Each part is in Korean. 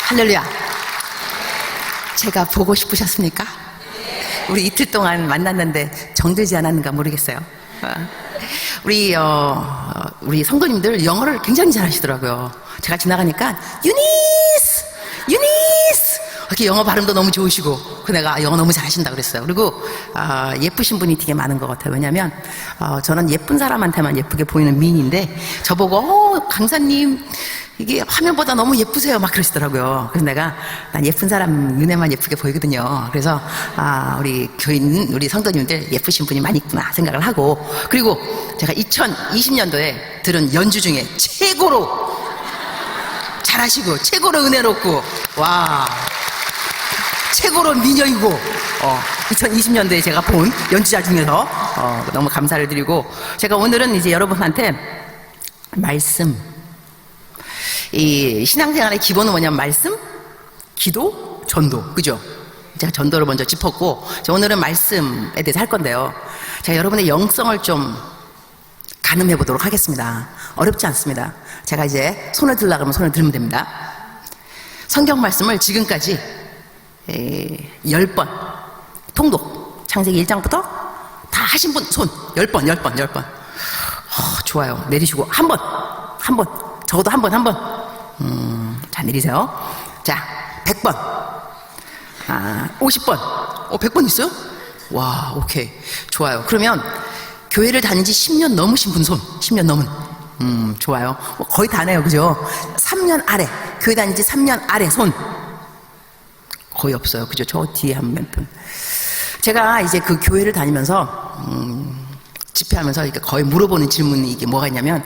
할렐루야. 제가 보고 싶으셨습니까? 우리 이틀 동안 만났는데 정들지 않았는가 모르겠어요. 우리 성도님들 영어를 굉장히 잘하시더라고요. 제가 지나가니까 유니스 이렇게 영어 발음도 너무 좋으시고, 내가 영어 너무 잘하신다 그랬어요. 그리고 예쁘신 분이 되게 많은 것 같아요. 왜냐면 저는 예쁜 사람한테만 예쁘게 보이는 미인인데 저보고 강사님 이게 화면보다 너무 예쁘세요 막 그러시더라고요. 그래서 난 예쁜 사람 눈에만 예쁘게 보이거든요. 그래서 우리 교인, 우리 성도님들 예쁘신 분이 많이 있구나 생각을 하고, 그리고 제가 2020년도에 들은 연주 중에 최고로 잘하시고 최고로 은혜롭고 최고로 미녀이고 2020년도에 제가 본 연주자 중에서 너무 감사를 드리고, 제가 오늘은 이제 여러분한테 말씀, 이 신앙생활의 기본은 뭐냐면 말씀, 기도, 전도, 그죠? 제가 전도를 먼저 짚었고, 오늘은 말씀에 대해서 할 건데요. 제가 여러분의 영성을 좀 가늠해 보도록 하겠습니다. 어렵지 않습니다. 제가 이제 손을 들라 그러면 손을 들면 됩니다. 성경 말씀을 지금까지 10번 통독, 창세기 1장부터 다 하신 분 손 10번. 좋아요. 내리시고 한 번, 적어도 한 번. 자, 내리세요. 자, 100번, 50번. 100번 있어요? 와, 오케이. 좋아요. 그러면 교회를 다닌 지 10년 넘으신 분 손. 10년 넘은. 좋아요. 거의 다네요. 그죠? 3년 아래. 교회 다닌 지 3년 아래 손. 거의 없어요. 그죠? 저 뒤에 한 몇 분. 제가 이제 그 교회를 다니면서, 집회하면서 이렇게 거의 물어보는 질문이 이게 뭐가 있냐면,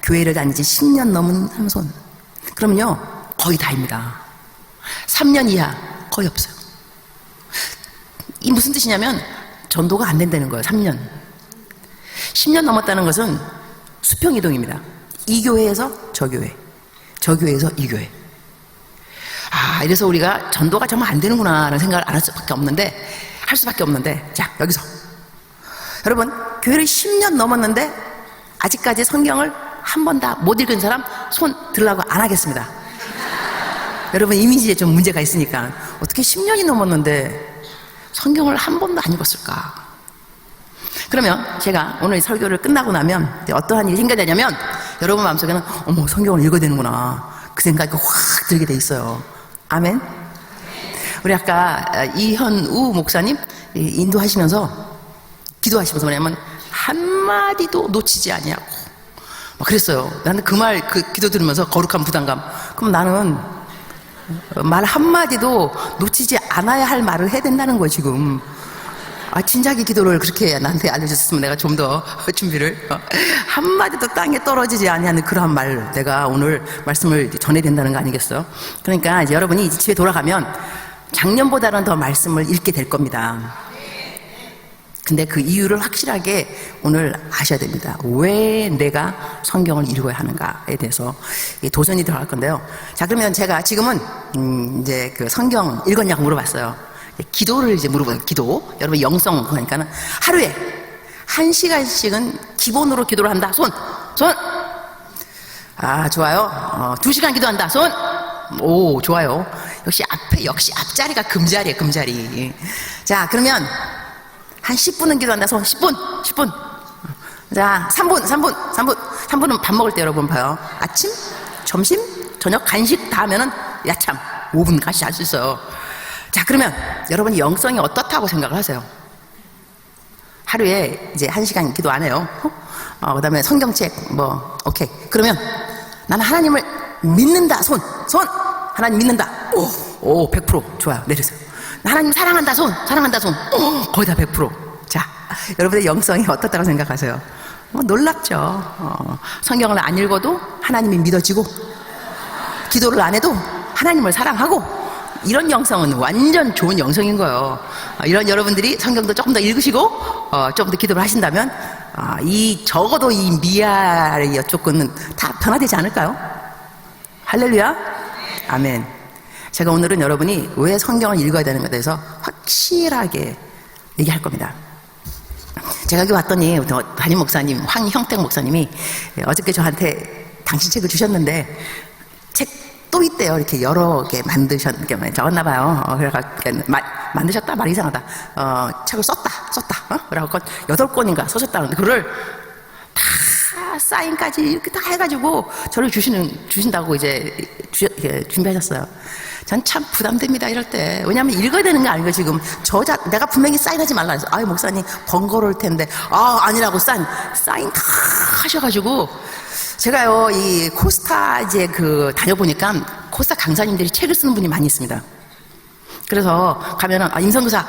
교회를 다닌 지 10년 넘은 한 손. 그러면요, 거의 다입니다. 3년 이하 거의 없어요. 이 무슨 뜻이냐면, 전도가 안 된다는 거예요. 3년. 10년 넘었다는 것은 수평이동입니다. 이 교회에서 저 교회, 저 교회에서 이 교회. 이래서 우리가 전도가 정말 안 되는구나 라는 생각을 할 수밖에 없는데, 자, 여기서 여러분, 교회를 10년 넘었는데 아직까지 성경을 한 번 다 못 읽은 사람 손 들라고 안 하겠습니다. 여러분, 이미지에 좀 문제가 있으니까 어떻게 10년이 넘었는데 성경을 한 번도 안 읽었을까? 그러면 제가 오늘 설교를 끝나고 나면 어떠한 일이 생겨나냐면, 여러분 마음속에는 어머, 성경을 읽어야 되는구나 그 생각이 확 들게 돼 있어요. 아멘. 우리 아까 이현우 목사님 인도하시면서 기도하시면서 뭐냐면 한마디도 놓치지 아니하고 막 그랬어요. 나는 그 기도 들으면서 거룩한 부담감. 그럼 나는 말 한마디도 놓치지 않아야 할 말을 해야 된다는 거예요 지금. 진작에 기도를 그렇게 나한테 알려줬으면 내가 좀 더 준비를, 한마디도 땅에 떨어지지 아니하는 그러한 말, 내가 오늘 말씀을 전해야 된다는 거 아니겠어요? 그러니까 이제 여러분이 이제 집에 돌아가면 작년보다는 더 말씀을 읽게 될 겁니다. 근데 그 이유를 확실하게 오늘 아셔야 됩니다. 왜 내가 성경을 읽어야 하는가에 대해서 도전이 들어갈 건데요. 자, 그러면 제가 지금은 이제 그 성경 읽었냐고 물어봤어요. 기도를 이제 물어봐요. 기도. 여러분 영성 그러니까는 하루에 1시간씩은 기본으로 기도를 한다. 손. 좋아요. 2시간 기도한다. 손. 오, 좋아요. 역시 앞자리가 금자리예요. 금자리. 자, 그러면 한 10분은 기도한다. 손. 10분. 자, 3분은 밥 먹을 때 여러분 봐요. 아침, 점심, 저녁, 간식 다 하면은 야참 5분 같이 할 수 있어요. 자, 그러면 여러분이 영성이 어떻다고 생각을 하세요? 하루에 이제 1시간 기도 안 해요. 그 다음에 성경책, 오케이. 그러면 나는 하나님을 믿는다. 손. 하나님 믿는다. 오, 100%. 좋아요. 내리세요. 하나님 사랑한다. 손. 거의 다 100%. 자, 여러분의 영성이 어떻다고 생각하세요? 놀랍죠. 성경을 안 읽어도 하나님이 믿어지고, 기도를 안 해도 하나님을 사랑하고, 이런 영성은 완전 좋은 영성인 거예요. 이런 여러분들이 성경도 조금 더 읽으시고 조금 더 기도를 하신다면 적어도 이 미아의 조건은 다 변화되지 않을까요? 할렐루야. 아멘. 제가 오늘은 여러분이 왜 성경을 읽어야 되는 것에 대해서 확실하게 얘기할 겁니다. 제가 여기 왔더니 담임 목사님 황형택 목사님이 어저께 저한테 당신 책을 주셨는데 책 또 있대요. 이렇게 여러 개 적었나 봐요. 그래가지고 만드셨다 말 이상하다. 책을 썼다. 그래갖고 8권인가 써셨다는데 그거를 다 사인까지 이렇게 다 해가지고 저를 주신다고 이제 준비하셨어요. 전 참 부담됩니다 이럴 때. 왜냐하면 읽어야 되는 게 아니고 지금 내가 분명히 사인하지 말라 해서 아유 목사님 번거로울 텐데 아니라고 사인 다 하셔가지고 제가요 이 코스타 이제 다녀보니까 코스타 강사님들이 책을 쓰는 분이 많이 있습니다. 그래서 가면은 임성교사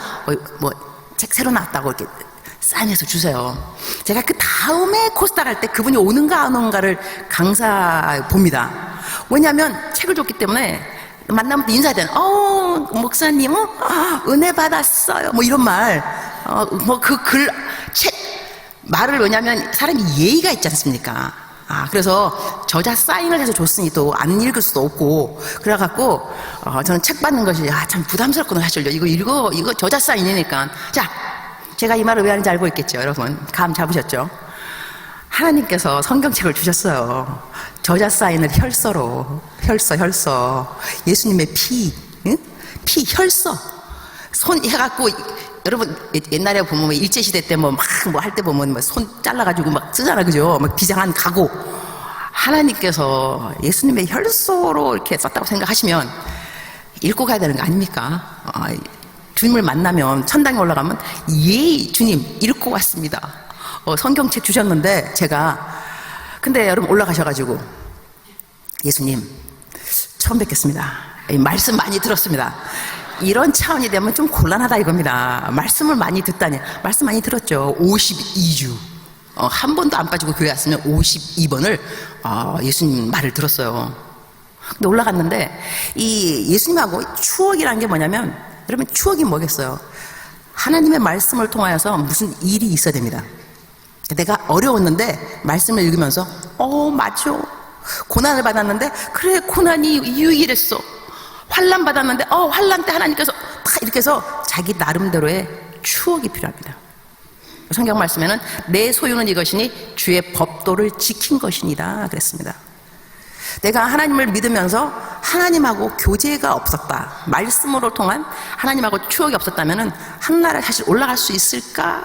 뭐 책 새로 나왔다고 이렇게 사인해서 주세요. 제가 그 다음에 코스타 갈 때 그분이 오는가 안 오는가를 강사 봅니다. 왜냐하면 책을 줬기 때문에 만나면 인사해야 되는 목사님 은혜 받았어요 뭐 이런 말 책 말을 왜냐하면 사람이 예의가 있지 않습니까? 그래서 저자 사인을 해서 줬으니 또 안 읽을 수도 없고 그래갖고 저는 책 받는 것이 참 부담스럽거든요. 사실 이거 저자 사인이니까. 자, 제가 이 말을 왜 하는지 알고 있겠죠. 여러분 감 잡으셨죠? 하나님께서 성경책을 주셨어요. 저자 사인을 혈서로 혈서 예수님의 피 혈서 손 해갖고 여러분 옛날에 보면 일제시대 때 뭐 할 때 보면 손 잘라가지고 막 쓰잖아 그죠? 막 비장한 각오. 하나님께서 예수님의 혈서로 이렇게 썼다고 생각하시면 읽고 가야 되는 거 아닙니까? 주님을 만나면 천당에 올라가면 주님 읽고 왔습니다. 성경책 주셨는데 근데 여러분 올라가셔가지고 예수님 처음 뵙겠습니다. 말씀 많이 들었습니다. 이런 차원이 되면 좀 곤란하다 이겁니다. 말씀을 많이 듣다니. 말씀 많이 들었죠. 52주 한 번도 안 빠지고 교회 왔으면 52번을 예수님 말을 들었어요. 근데 올라갔는데 이 예수님하고 추억이라는 게 뭐냐면 여러분 추억이 뭐겠어요? 하나님의 말씀을 통하여서 무슨 일이 있어야 됩니다. 내가 어려웠는데 말씀을 읽으면서 맞죠. 고난을 받았는데 그래 고난이 유익이랬어. 환난 받았는데 환난 때 하나님께서 다 이렇게 해서 자기 나름대로의 추억이 필요합니다. 성경 말씀에는 내 소유는 이것이니 주의 법도를 지킨 것이니라 그랬습니다. 내가 하나님을 믿으면서 하나님하고 교제가 없었다. 말씀으로 통한 하나님하고 추억이 없었다면 한나라에 사실 올라갈 수 있을까?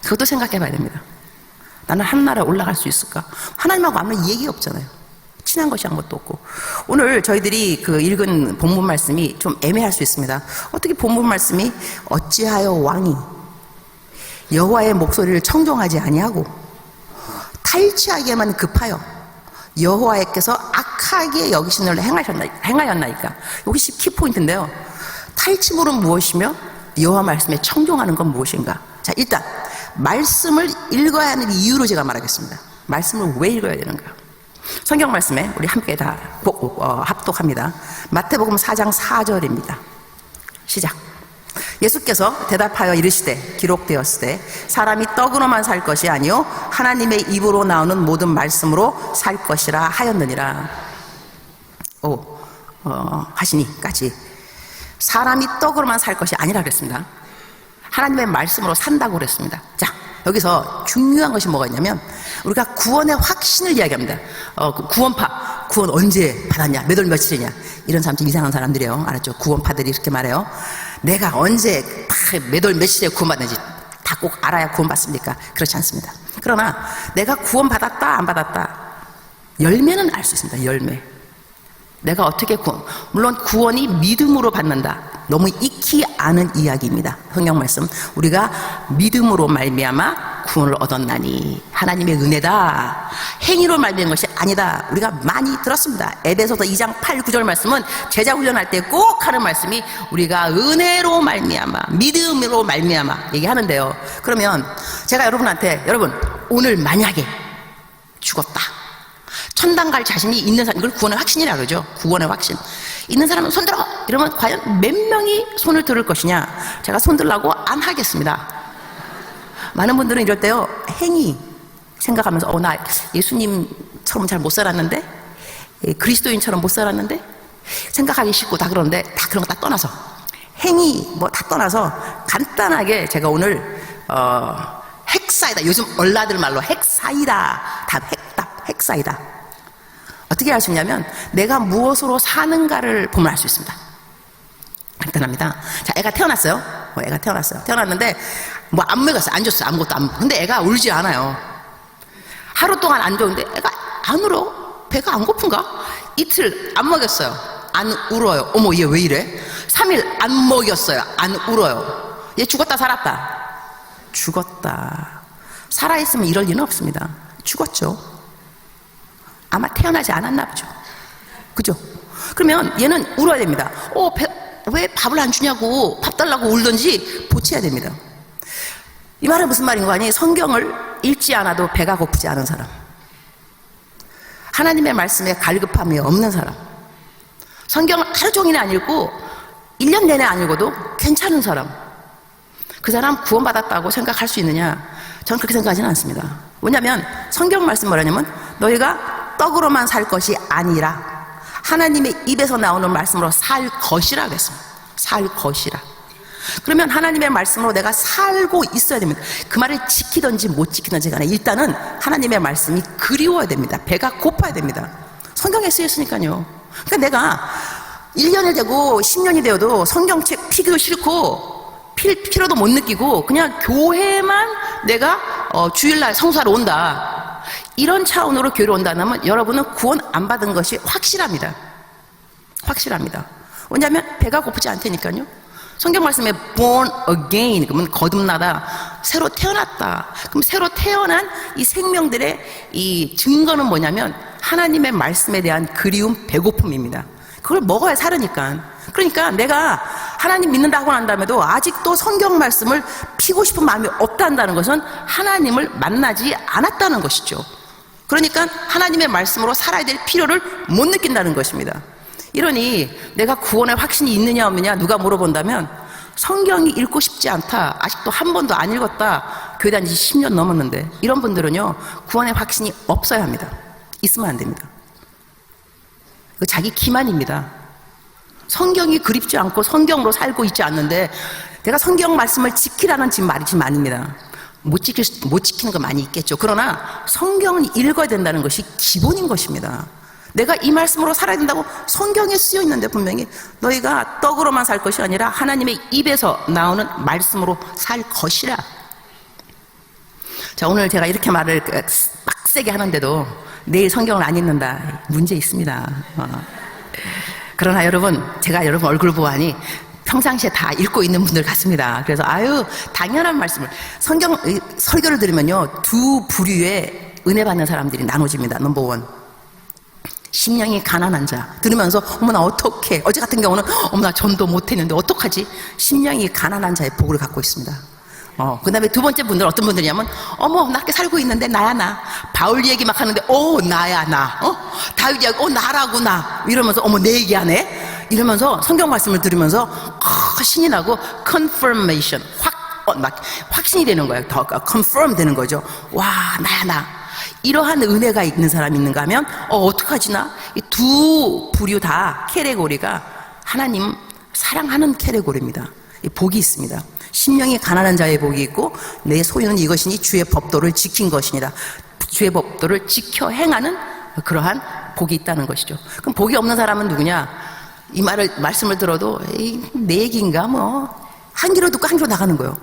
그것도 생각해 봐야 됩니다. 나는 한나라에 올라갈 수 있을까? 하나님하고 아무런 얘기가 없잖아요. 친한 것이 아무것도 없고. 오늘 저희들이 읽은 본문 말씀이 좀 애매할 수 있습니다. 어떻게 본문 말씀이 어찌하여 왕이 여호와의 목소리를 청종하지 아니하고 탈취하기에만 급하여 여호와께서 악하게 여기신 일을 행하였나이까. 여기 키포인트인데요. 탈취물은 무엇이며 여호와 말씀에 청종하는 건 무엇인가. 자, 일단 말씀을 읽어야 하는 이유로 제가 말하겠습니다. 말씀을 왜 읽어야 되는가. 성경 말씀에 우리 함께 다 합독합니다. 마태복음 4장 4절입니다. 시작. 예수께서 대답하여 이르시되 기록되었으되 사람이 떡으로만 살 것이 아니요 하나님의 입으로 나오는 모든 말씀으로 살 것이라 하였느니라. 하시니까지 사람이 떡으로만 살 것이 아니라 그랬습니다. 하나님의 말씀으로 산다고 그랬습니다. 자, 여기서 중요한 것이 뭐가 있냐면 우리가 구원의 확신을 이야기합니다. 구원 언제 받았냐, 몇 월 며칠이냐. 이런 사람 좀 이상한 사람들이에요. 알았죠? 구원파들이 이렇게 말해요. 내가 언제 몇 월 며칠에 구원받는지 다 꼭 알아야 구원받습니까? 그렇지 않습니다. 그러나 내가 구원받았다 안 받았다 열매는 알 수 있습니다. 열매. 내가 어떻게 물론 구원이 믿음으로 받는다. 너무 익히 아는 이야기입니다. 성경 말씀 우리가 믿음으로 말미암아 구원을 얻었나니 하나님의 은혜다. 행위로 말미암은 것이 아니다. 우리가 많이 들었습니다. 에베소서 2장 8, 9절 말씀은 제자 훈련할 때 꼭 하는 말씀이 우리가 은혜로 말미암아 믿음으로 말미암아 얘기하는데요. 그러면 제가 여러분한테 여러분 오늘 만약에 죽었다. 천당 갈 자신이 있는 사람, 이걸 구원의 확신이라 그러죠. 구원의 확신. 있는 사람은 손 들어! 이러면 과연 몇 명이 손을 들을 것이냐? 제가 손 들라고 안 하겠습니다. 많은 분들은 이럴 때요, 행위 생각하면서, 나 예수님처럼 잘 못 살았는데? 그리스도인처럼 못 살았는데? 생각하기 싫고 다 그러는데, 다 그런 거 다 떠나서, 행위 다 떠나서 간단하게 제가 오늘, 핵사이다. 요즘 얼라들 말로 핵사이다. 답, 핵사이다. 어떻게 알 수 있냐면 내가 무엇으로 사는가를 보면 알 수 있습니다. 간단합니다. 자, 애가 태어났어요. 태어났는데 뭐 안 먹였어요. 안 줬어요. 아무것도 안 먹고. 근데 애가 울지 않아요. 하루 동안 안 줬는데 애가 안 울어. 배가 안 고픈가? 이틀 안 먹였어요. 안 울어요. 어머, 얘 왜 이래? 3일 안 먹였어요. 안 울어요. 얘 죽었다 살았다? 죽었다. 살아있으면 이럴 리는 없습니다. 죽었죠. 아마 태어나지 않았나 보죠. 그죠? 그러면 얘는 울어야 됩니다. 왜 밥을 안 주냐고, 밥 달라고 울던지 보채야 됩니다. 이 말은 무슨 말인 거 아니? 성경을 읽지 않아도 배가 고프지 않은 사람, 하나님의 말씀에 갈급함이 없는 사람, 성경을 하루 종일 안 읽고 1년 내내 안 읽어도 괜찮은 사람, 그 사람 구원받았다고 생각할 수 있느냐? 저는 그렇게 생각하지는 않습니다. 왜냐하면 성경 말씀 뭐라냐면 너희가 떡으로만 살 것이 아니라 하나님의 입에서 나오는 말씀으로 살 것이라 그랬습니다. 살 것이라. 그러면 하나님의 말씀으로 내가 살고 있어야 됩니다. 그 말을 지키든지 못 지키든지 간에 일단은 하나님의 말씀이 그리워야 됩니다. 배가 고파야 됩니다. 성경에 쓰였으니까요. 그러니까 내가 1년이 되고 10년이 되어도 성경책 피기도 싫고 필요도 못 느끼고 그냥 교회만 내가 주일날 성수하러 온다, 이런 차원으로 교회를 온다면 여러분은 구원 안 받은 것이 확실합니다. 확실합니다. 왜냐하면 배가 고프지 않다니까요. 성경 말씀에 born again, 그러면 거듭나다, 새로 태어났다. 그럼 새로 태어난 이 생명들의 이 증거는 뭐냐면 하나님의 말씀에 대한 그리움, 배고픔입니다. 그걸 먹어야 살으니까. 그러니까 내가 하나님 믿는다고 한다음에도 아직도 성경 말씀을 피고 싶은 마음이 없다는 것은 하나님을 만나지 않았다는 것이죠. 그러니까 하나님의 말씀으로 살아야 될 필요를 못 느낀다는 것입니다. 이러니 내가 구원의 확신이 있느냐 없느냐 누가 물어본다면 성경이 읽고 싶지 않다, 아직도 한 번도 안 읽었다, 교회 다닌 지 10년 넘었는데, 이런 분들은요 구원의 확신이 없어야 합니다. 있으면 안 됩니다. 그 자기 기만입니다. 성경이 그립지 않고 성경으로 살고 있지 않는데 내가 성경 말씀을 지키라는 지금 말이 지금 아닙니다. 못 지키는 거 많이 있겠죠. 그러나 성경은 읽어야 된다는 것이 기본인 것입니다. 내가 이 말씀으로 살아야 된다고 성경에 쓰여 있는데 분명히 너희가 떡으로만 살 것이 아니라 하나님의 입에서 나오는 말씀으로 살 것이라. 자, 오늘 제가 이렇게 말을 빡세게 하는데도 내일 성경을 안 읽는다, 문제 있습니다. 그러나 여러분, 제가 여러분 얼굴 보아하니 평상시에 다 읽고 있는 분들 같습니다. 그래서 당연한 말씀을, 성경 설교를 들으면요 두 부류의 은혜 받는 사람들이 나눠집니다. 넘버 원, 심령이 가난한 자. 들으면서 어머나 어떡해, 어제 같은 경우는 어머나 전도 못했는데 어떡하지, 심령이 가난한 자의 복을 갖고 있습니다. 그 다음에 두 번째 분들 어떤 분들이냐면 어머 나 그렇게 살고 있는데 나야 나. 바울 얘기 막 하는데 나야 나. 다윗 이야기 나라고 나. 이러면서 어머 내 얘기하네. 이러면서 성경 말씀을 들으면서 신이 나고 confirmation, 확신이 되는 거예요. 더 confirm 되는 거죠. 와 나야 나. 이러한 은혜가 있는 사람이 있는가 하면 어떡하지 나? 이 두 부류 다 캐테고리가 하나님 사랑하는 캐테고리입니다. 복이 있습니다. 심령이 가난한 자의 복이 있고 내 소유는 이것이니 주의 법도를 지킨 것이니라. 주의 법도를 지켜 행하는 그러한 복이 있다는 것이죠. 그럼 복이 없는 사람은 누구냐? 이 말씀을 들어도 내 얘기인가 한 귀로 듣고 한 귀로 나가는 거예요.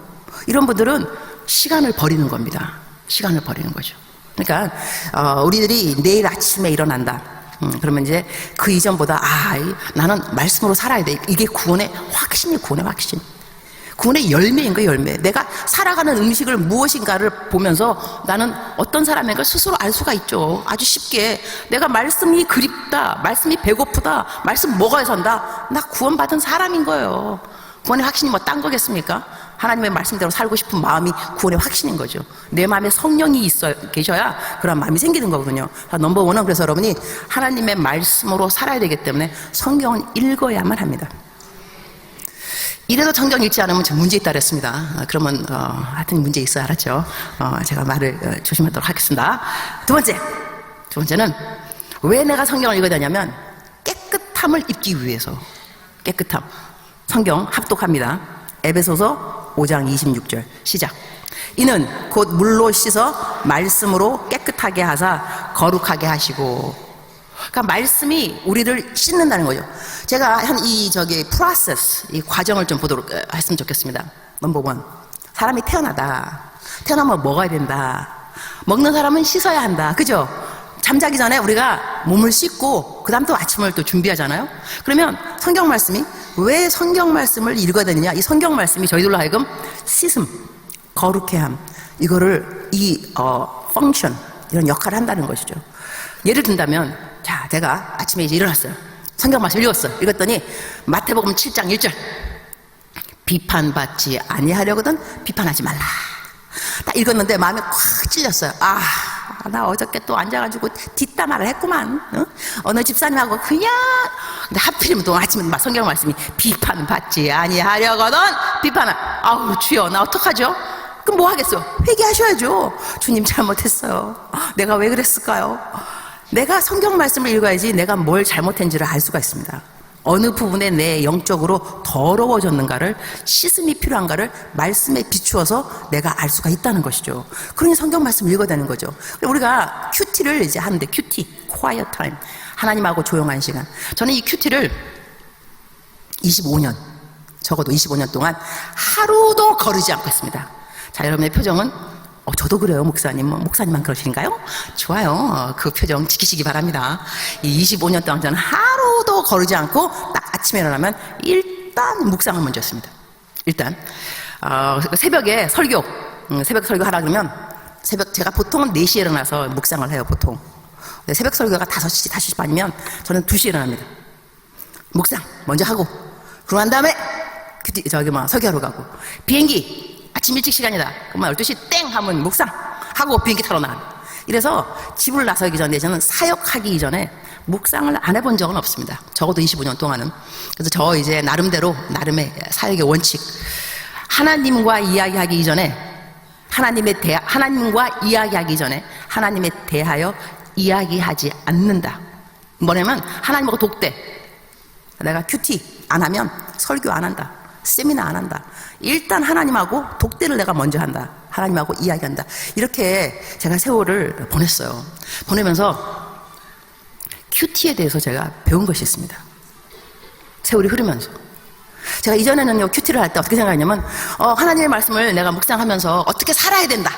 이런 분들은 시간을 버리는 겁니다. 시간을 버리는 거죠. 그러니까 우리들이 내일 아침에 일어난다, 그러면 이제 그 이전보다 나는 말씀으로 살아야 돼. 이게 구원의 확신이, 구원의 확신. 구원의 열매인 거예요, 열매. 내가 살아가는 음식을 무엇인가를 보면서 나는 어떤 사람인 걸 스스로 알 수가 있죠. 아주 쉽게. 내가 말씀이 그립다, 말씀이 배고프다, 말씀 먹어야 산다, 나 구원받은 사람인 거예요. 구원의 확신이 딴 거겠습니까? 하나님의 말씀대로 살고 싶은 마음이 구원의 확신인 거죠. 내 마음에 성령이 계셔야 그런 마음이 생기는 거거든요. 넘버 원은 그래서 여러분이 하나님의 말씀으로 살아야 되기 때문에 성경은 읽어야만 합니다. 이래도 성경 읽지 않으면 문제 있다 그랬습니다. 그러면 하여튼 문제 있어야 알았죠. 제가 말을 조심하도록 하겠습니다. 두 번째는 왜 내가 성경을 읽어야 되냐면 깨끗함을 입기 위해서. 깨끗함. 성경 합독합니다. 에베소서 5장 26절 시작. 이는 곧 물로 씻어 말씀으로 깨끗하게 하사 거룩하게 하시고. 그러니까 말씀이 우리를 씻는다는 거죠. 제가 프로세스, 이 과정을 좀 보도록 했으면 좋겠습니다. 넘버 원, 사람이 태어나면 먹어야 된다. 먹는 사람은 씻어야 한다. 그죠? 잠자기 전에 우리가 몸을 씻고 그 다음 또 아침을 또 준비하잖아요. 그러면 성경 말씀이 왜 성경 말씀을 읽어야 되느냐? 이 성경 말씀이 저희들로 하여금 씻음, 거룩해 함, 이거를 펑션, 이런 역할을 한다는 것이죠. 예를 든다면, 자, 제가 아침에 이제 일어났어요. 성경 말씀 읽었더니 마태복음 7장 1절, 비판받지 아니하려거든 비판하지 말라. 딱 읽었는데 마음에 콱 찔렸어요. 나 어저께 또 앉아가지고 뒷담화를 했구만. 어느 집사님하고 그냥. 근데 하필이면 또 아침에 막 성경 말씀이 비판받지 아니하려거든 비판을. 주여, 나 어떡하죠? 그럼 뭐 하겠어요? 회개하셔야죠. 주님 잘못했어요. 내가 왜 그랬을까요? 내가 성경 말씀을 읽어야지 내가 뭘 잘못했는지를 알 수가 있습니다. 어느 부분에 내 영적으로 더러워졌는가를, 씻음이 필요한가를 말씀에 비추어서 내가 알 수가 있다는 것이죠. 그러니 성경 말씀을 읽어야 되는 거죠. 우리가 큐티를 이제 하는데, 큐티, quiet time, 하나님하고 조용한 시간. 저는 이 큐티를 25년, 적어도 25년 동안 하루도 거르지 않고 있습니다. 자, 여러분의 표정은 저도 그래요, 목사님. 목사님만 그러신가요? 좋아요. 그 표정 지키시기 바랍니다. 이 25년 동안 저는 하루도 거르지 않고 딱 아침에 일어나면 일단 묵상을 먼저 했습니다. 일단 새벽에 설교 하라 그러면 제가 보통은 4시에 일어나서 묵상을 해요, 보통. 근데 새벽 설교가 5시, 5시 반이면 저는 2시에 일어납니다. 묵상 먼저 하고, 그러고 난 다음에 설교하러 가고, 비행기 아침 일찍 시간이다. 그러면 12시 땡 하면 묵상하고 비행기 타러 나가. 이래서 집을 나서기 전에, 저는 사역하기 이전에 묵상을 안 해본 적은 없습니다. 적어도 25년 동안은. 그래서 이제 나름의 사역의 원칙. 하나님과 이야기하기 이전에, 하나님과 이야기하기 전에 하나님에 대하여 이야기하지 않는다. 뭐냐면 하나님하고 독대. 내가 큐티 안 하면 설교 안 한다. 세미나 안 한다. 일단 하나님하고 독대를 내가 먼저 한다. 하나님하고 이야기한다. 이렇게 제가 세월을 보냈어요. 보내면서 큐티에 대해서 제가 배운 것이 있습니다. 세월이 흐르면서. 제가 이전에는요, 큐티를 할 때 어떻게 생각했냐면, 하나님의 말씀을 내가 묵상하면서 어떻게 살아야 된다.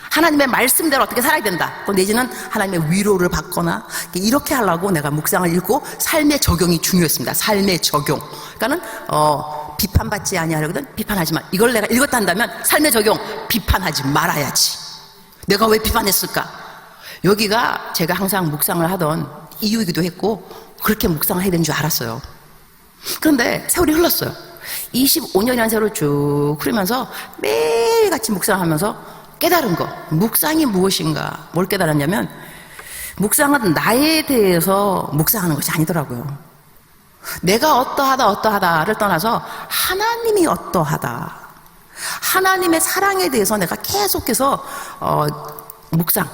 하나님의 말씀대로 어떻게 살아야 된다. 또 내지는 하나님의 위로를 받거나 이렇게 하려고 내가 묵상을 읽고 삶의 적용이 중요했습니다. 삶의 적용. 그러니까는 비판받지 아니하려거든 비판하지 마. 이걸 내가 읽었다 한다면 삶의 적용, 비판하지 말아야지. 내가 왜 비판했을까? 여기가 제가 항상 묵상을 하던 이유이기도 했고, 그렇게 묵상을 해야 되는 줄 알았어요. 그런데 세월이 흘렀어요. 25년이라는 세월을 쭉 흐르면서 매일같이 묵상하면서 깨달은 거, 묵상이 무엇인가, 뭘 깨달았냐면, 묵상은 나에 대해서 묵상하는 것이 아니더라고요. 내가 어떠하다를 떠나서 하나님이 어떠하다, 하나님의 사랑에 대해서 내가 계속해서 묵상,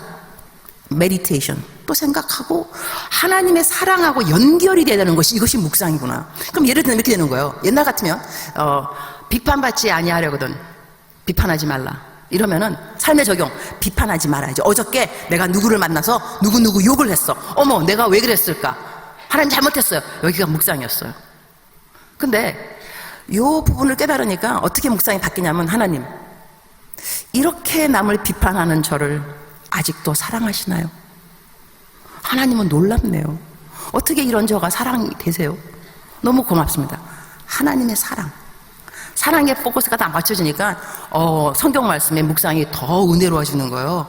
메디테이션 또 생각하고 하나님의 사랑하고 연결이 돼야 되는 것이, 이것이 묵상이구나. 그럼 예를 들면 이렇게 되는 거예요. 옛날 같으면 비판받지 아니하려거든 비판하지 말라. 이러면은 삶의 적용, 비판하지 말아야지. 어저께 내가 누구를 만나서 누구 욕을 했어. 어머, 내가 왜 그랬을까? 하나님 잘못했어요. 여기가 묵상이었어요. 근데 이 부분을 깨달으니까 어떻게 묵상이 바뀌냐면, 하나님, 이렇게 남을 비판하는 저를 아직도 사랑하시나요? 하나님은 놀랍네요. 어떻게 이런 저가 사랑이 되세요? 너무 고맙습니다. 하나님의 사랑의 포커스가 다 맞춰지니까 성경 말씀의 묵상이 더 은혜로워지는 거예요.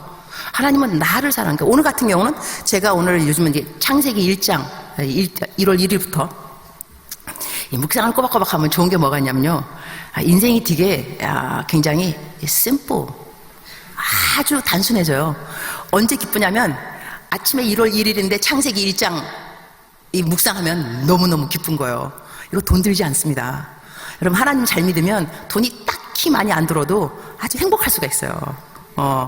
하나님은 나를 사랑해. 오늘 같은 경우는 제가 오늘 요즘은 이제 창세기 1장 1월 1일부터 묵상을 꼬박꼬박 하면 좋은 게 뭐가 있냐면요, 인생이 되게 굉장히 심플, 아주 단순해져요. 언제 기쁘냐면 아침에 1월 1일인데 창세기 1장 이 묵상하면 너무너무 기쁜 거예요. 이거 돈 들지 않습니다. 여러분, 하나님 잘 믿으면 돈이 딱히 많이 안 들어도 아주 행복할 수가 있어요.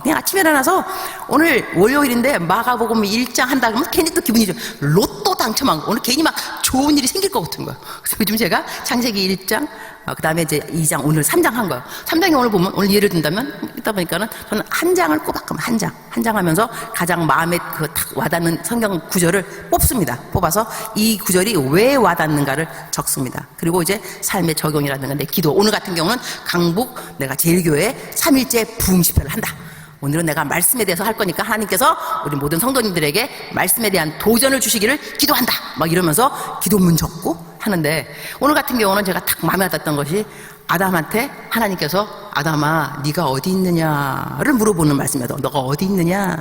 그냥 아침에 일어나서 오늘 월요일인데 마가복음 1장 한다 그러면 괜히 또 기분이 좋아. 로또 당첨한 거. 오늘 괜히 막 좋은 일이 생길 것 같은 거야. 그래서 요즘 제가 창세기 1장 그 다음에 이제 2장, 오늘 3장 한 거예요. 3장에 오늘 보면, 오늘 예를 든다면, 있다 보니까는 저는 한 장을 꼬박하면 한 장 하면서 가장 마음에 탁 와닿는 성경 구절을 뽑습니다. 뽑아서 이 구절이 왜 와닿는가를 적습니다. 그리고 이제 삶의 적용이라든가 내 기도. 오늘 같은 경우는 강북 내가 제일교회 3일째 부흥 집회를 한다. 오늘은 내가 말씀에 대해서 할 거니까 하나님께서 우리 모든 성도님들에게 말씀에 대한 도전을 주시기를 기도한다. 막 이러면서 기도문 적고 하는데, 오늘 같은 경우는 제가 딱 마음에 와닿았던 것이 아담한테 하나님께서 아담아 네가 어디 있느냐를 물어보는 말씀이다. 너가 어디 있느냐.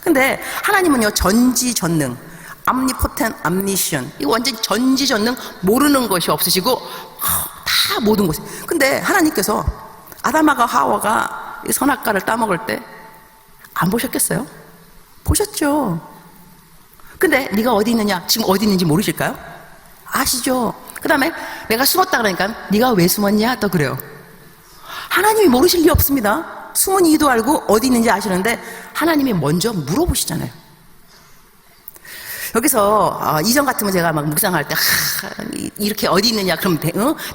근데 하나님은요 전지전능, 암니포텐, 암니션, 이거 완전 전지전능, 모르는 것이 없으시고 다 모든 것이. 근데 하나님께서 아담하고 하와가 이 선악과를 따먹을 때 안 보셨겠어요? 보셨죠. 근데 네가 어디 있느냐, 지금 어디 있는지 모르실까요? 아시죠? 그 다음에 내가 숨었다 그러니까 네가 왜 숨었냐 또 그래요. 하나님이 모르실 리 없습니다. 숨은 이유도 알고 어디 있는지 아시는데 하나님이 먼저 물어보시잖아요. 여기서 이전 같으면 제가 막 묵상할 때 이렇게 어디 있느냐 그럼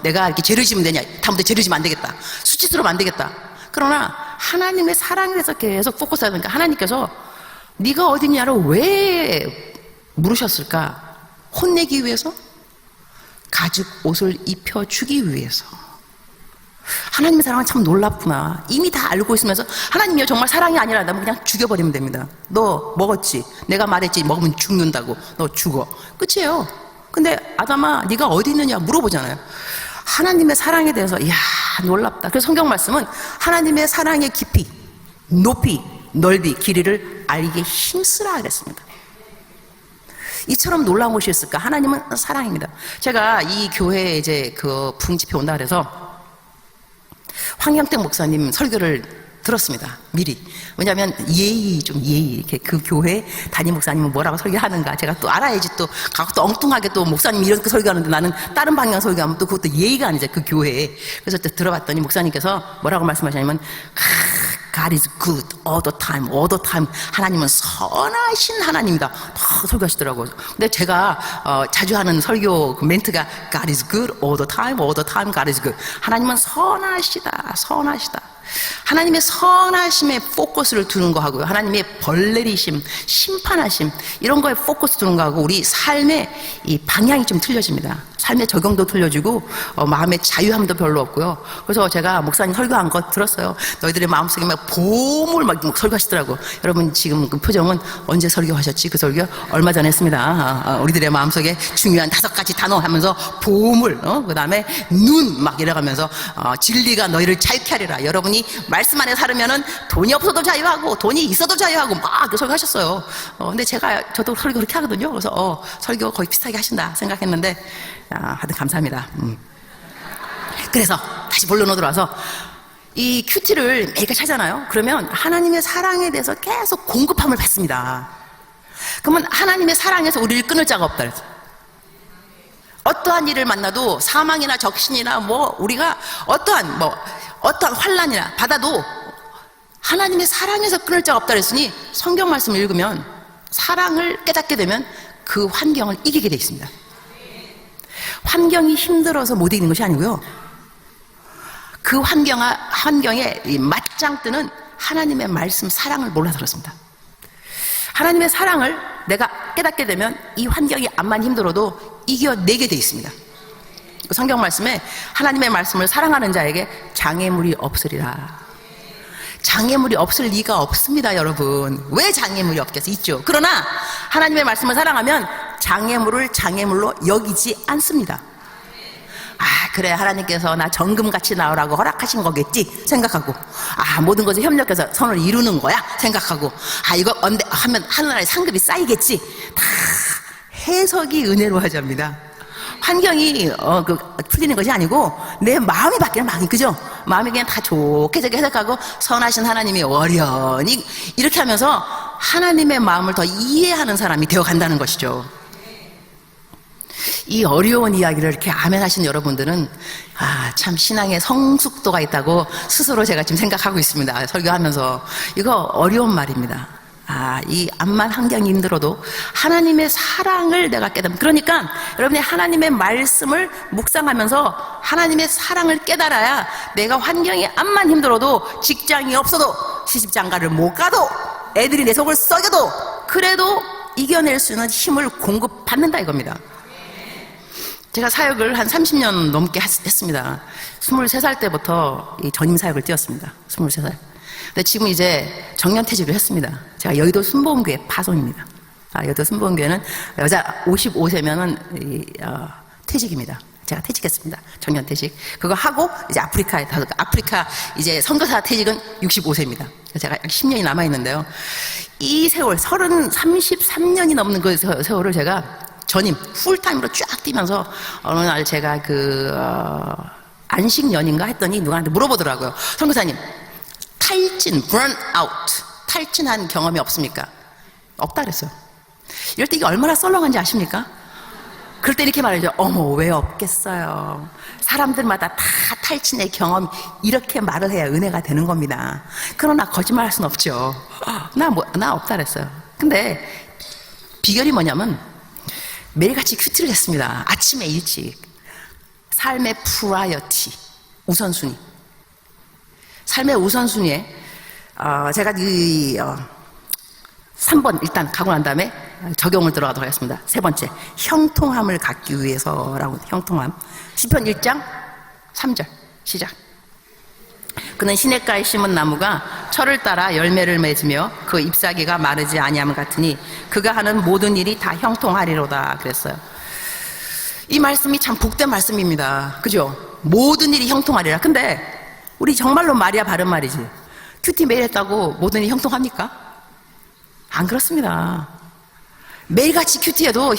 내가 이렇게 죄를 지면 되냐, 다음부터 죄를 지면 안 되겠다, 수치스러우면 안 되겠다. 그러나 하나님의 사랑에 대해서 계속 포커스하니까 하나님께서 네가 어디냐를 왜 물으셨을까? 혼내기 위해서? 가죽 옷을 입혀주기 위해서. 하나님의 사랑은 참 놀랍구나. 이미 다 알고 있으면서 하나님이요 정말 사랑이 아니라면 그냥 죽여버리면 됩니다. 너 먹었지? 내가 말했지 먹으면 죽는다고. 너 죽어. 끝이에요. 근데 아담아 네가 어디 있느냐 물어보잖아요. 하나님의 사랑에 대해서 이야 놀랍다. 그래서 성경 말씀은 하나님의 사랑의 깊이, 높이, 넓이, 길이를 알기에 힘쓰라 그랬습니다. 이처럼 놀라운 것이 있을까? 하나님은 사랑입니다. 제가 이 교회에 이제 그 부흥집회 온다 그래서 황영택 목사님 설교를 들었습니다. 미리. 왜냐하면 예의 이렇게 그 교회 담임 목사님은 뭐라고 설교하는가 제가 또 알아야지. 또 가고 또 엉뚱하게 또 목사님이 이렇게 설교하는데 나는 다른 방향 설교하면 또 그것도 예의가 아니죠 그 교회에. 그래서 또 들어봤더니 목사님께서 뭐라고 말씀하시냐면 God is good all the time. 하나님은 선하신 하나님이다. 다 설교하시더라고요. 근데 제가 자주 하는 설교 그 멘트가 God is good all the time God is good. 하나님은 선하시다. 하나님의 선하심에 포커스를 두는 거하고요, 하나님의 벌내리심, 심판하심 이런 거에 포커스 두는 거하고 우리 삶의 이 방향이 좀 틀려집니다. 삶의 적용도 틀려지고 마음의 자유함도 별로 없고요. 그래서 제가 목사님 설교한 거 들었어요. 너희들의 마음속에 막 보물 막 설교하시더라고. 여러분 지금 그 표정은 언제 설교하셨지? 그 설교 얼마 전에 했습니다. 우리들의 마음속에 중요한 5가지 단어 하면서 보물, 그 다음에 눈 막 이래가면서 진리가 너희를 자유케 하리라. 여러분이 말씀 안에 살으면은 돈이 없어도 자유하고 돈이 있어도 자유하고 막 그 설교하셨어요. 근데 저도 설교 그렇게 하거든요. 그래서 설교 거의 비슷하게 하신다 생각했는데 하여튼 감사합니다. 그래서 다시 본론으로 들어와서 이 큐티를 매일 차잖아요. 그러면 하나님의 사랑에 대해서 계속 공급함을 받습니다. 그러면 하나님의 사랑에서 우리를 끊을 자가 없다 그랬어요. 어떠한 일을 만나도 사망이나 적신이나 뭐 우리가 어떠한 환난이나 받아도 하나님의 사랑에서 끊을 자가 없다 그랬으니 성경 말씀을 읽으면 사랑을 깨닫게 되면 그 환경을 이기게 돼 있습니다. 환경이 힘들어서 못 이기는 것이 아니고요, 그 환경에 맞짱 뜨는 하나님의 말씀 사랑을 몰라서 그렇습니다. 하나님의 사랑을 내가 깨닫게 되면 이 환경이 암만 힘들어도 이겨내게 돼 있습니다. 성경 말씀에 하나님의 말씀을 사랑하는 자에게 장애물이 없으리라. 장애물이 없을 리가 없습니다, 여러분. 왜 장애물이 없겠어? 있죠. 그러나 하나님의 말씀을 사랑하면 장애물을 장애물로 여기지 않습니다. 그래 하나님께서 나 정금같이 나오라고 허락하신 거겠지 생각하고, 모든 것을 협력해서 선을 이루는 거야 생각하고, 이거 하면 하늘나라에 상급이 쌓이겠지. 다 해석이 은혜로 하자입니다. 환경이 풀리는 것이 아니고 내 마음이 바뀌는 마음이, 그죠? 마음이 그냥 다 좋게 해석하고 선하신 하나님이 어련히 이렇게 하면서 하나님의 마음을 더 이해하는 사람이 되어간다는 것이죠. 이 어려운 이야기를 이렇게 아멘 하신 여러분들은 참 신앙에 성숙도가 있다고 스스로 제가 지금 생각하고 있습니다. 설교하면서 이거 어려운 말입니다. 이 암만 환경이 힘들어도 하나님의 사랑을 내가 깨닫는, 그러니까 여러분이 하나님의 말씀을 묵상하면서 하나님의 사랑을 깨달아야 내가 환경이 암만 힘들어도, 직장이 없어도, 시집장가를 못 가도, 애들이 내 속을 썩여도, 그래도 이겨낼 수 있는 힘을 공급받는다 이겁니다. 제가 사역을 한 30년 넘게 했습니다. 23살 때부터 이 전임 사역을 뛰었습니다. 23살. 근데 지금 이제 정년퇴직을 했습니다. 제가 여의도 순복음교회 파송입니다. 여의도 순복음교회는 여자 55세면은 퇴직입니다. 제가 퇴직했습니다. 정년퇴직. 그거 하고 이제 아프리카 이제 선교사 퇴직은 65세입니다. 제가 약 10년이 남아있는데요. 이 세월, 33년이 넘는 그 세월을 제가 전임, 풀타임으로 쫙 뛰면서 어느 날 제가 안식년인가 했더니 누구한테 물어보더라고요. 선교사님, 탈진, burnout, 탈진한 경험이 없습니까? 없다 그랬어요. 이럴 때 이게 얼마나 썰렁한지 아십니까? 그럴 때 이렇게 말하죠. 어머, 왜 없겠어요. 사람들마다 다 탈진의 경험, 이렇게 말을 해야 은혜가 되는 겁니다. 그러나 거짓말 할 수는 없죠. 나 없다 그랬어요. 근데 비결이 뭐냐면 매일같이 큐티를 했습니다. 아침에 일찍. 삶의 프라이어티, 우선순위. 삶의 우선순위에 제가 3번 일단 가고 난 다음에 적용을 들어가도록 하겠습니다. 세 번째, 형통함을 갖기 위해서라고. 형통함. 시편 1장 3절 시작. 그는 시냇가에 심은 나무가 철을 따라 열매를 맺으며 그 잎사귀가 마르지 아니함 같으니 그가 하는 모든 일이 다 형통하리로다 그랬어요. 이 말씀이 참 복된 말씀입니다. 그죠? 모든 일이 형통하리라. 근데 우리 정말로 말이야 바른 말이지, 큐티 매일 했다고 모든 일이 형통합니까? 안 그렇습니다. 매일같이 큐티해도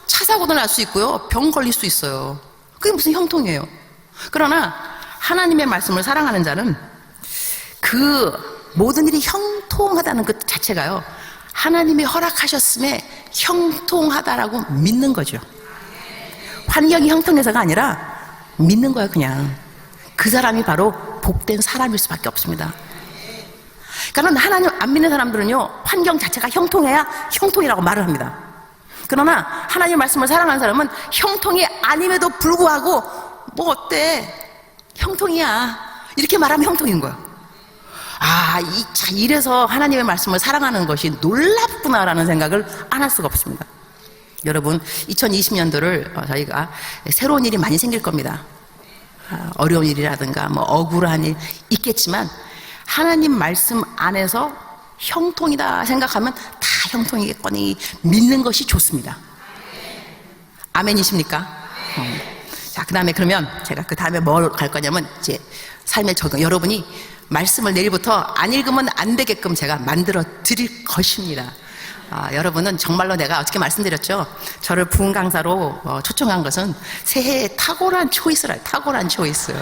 차 사고도 날 수 있고요, 병 걸릴 수 있어요. 그게 무슨 형통이에요? 그러나 하나님의 말씀을 사랑하는 자는 그 모든 일이 형통하다는 것 자체가요, 하나님이 허락하셨음에 형통하다라고 믿는 거죠. 환경이 형통해서가 아니라 믿는 거예요. 그냥 그 사람이 바로 복된 사람일 수밖에 없습니다. 그러니까 하나님 안 믿는 사람들은요, 환경 자체가 형통해야 형통이라고 말을 합니다. 그러나 하나님 말씀을 사랑하는 사람은 형통이 아님에도 불구하고 뭐 어때? 형통이야. 이렇게 말하면 형통인 거예요. 이래서 하나님의 말씀을 사랑하는 것이 놀랍구나라는 생각을 안 할 수가 없습니다. 여러분, 2020년도를 저희가 새로운 일이 많이 생길 겁니다. 어려운 일이라든가 뭐 억울한 일 있겠지만 하나님 말씀 안에서 형통이다 생각하면 다 형통이겠거니 믿는 것이 좋습니다. 아멘이십니까? 자, 그 다음에 그러면 제가 그 다음에 뭘 갈 거냐면 이제 삶의 적용. 여러분이 말씀을 내일부터 안 읽으면 안 되게끔 제가 만들어 드릴 것입니다. 여러분은 정말로 내가 어떻게 말씀드렸죠? 저를 부흥 강사로 초청한 것은 새해에 탁월한 초이스라. 탁월한 초이스.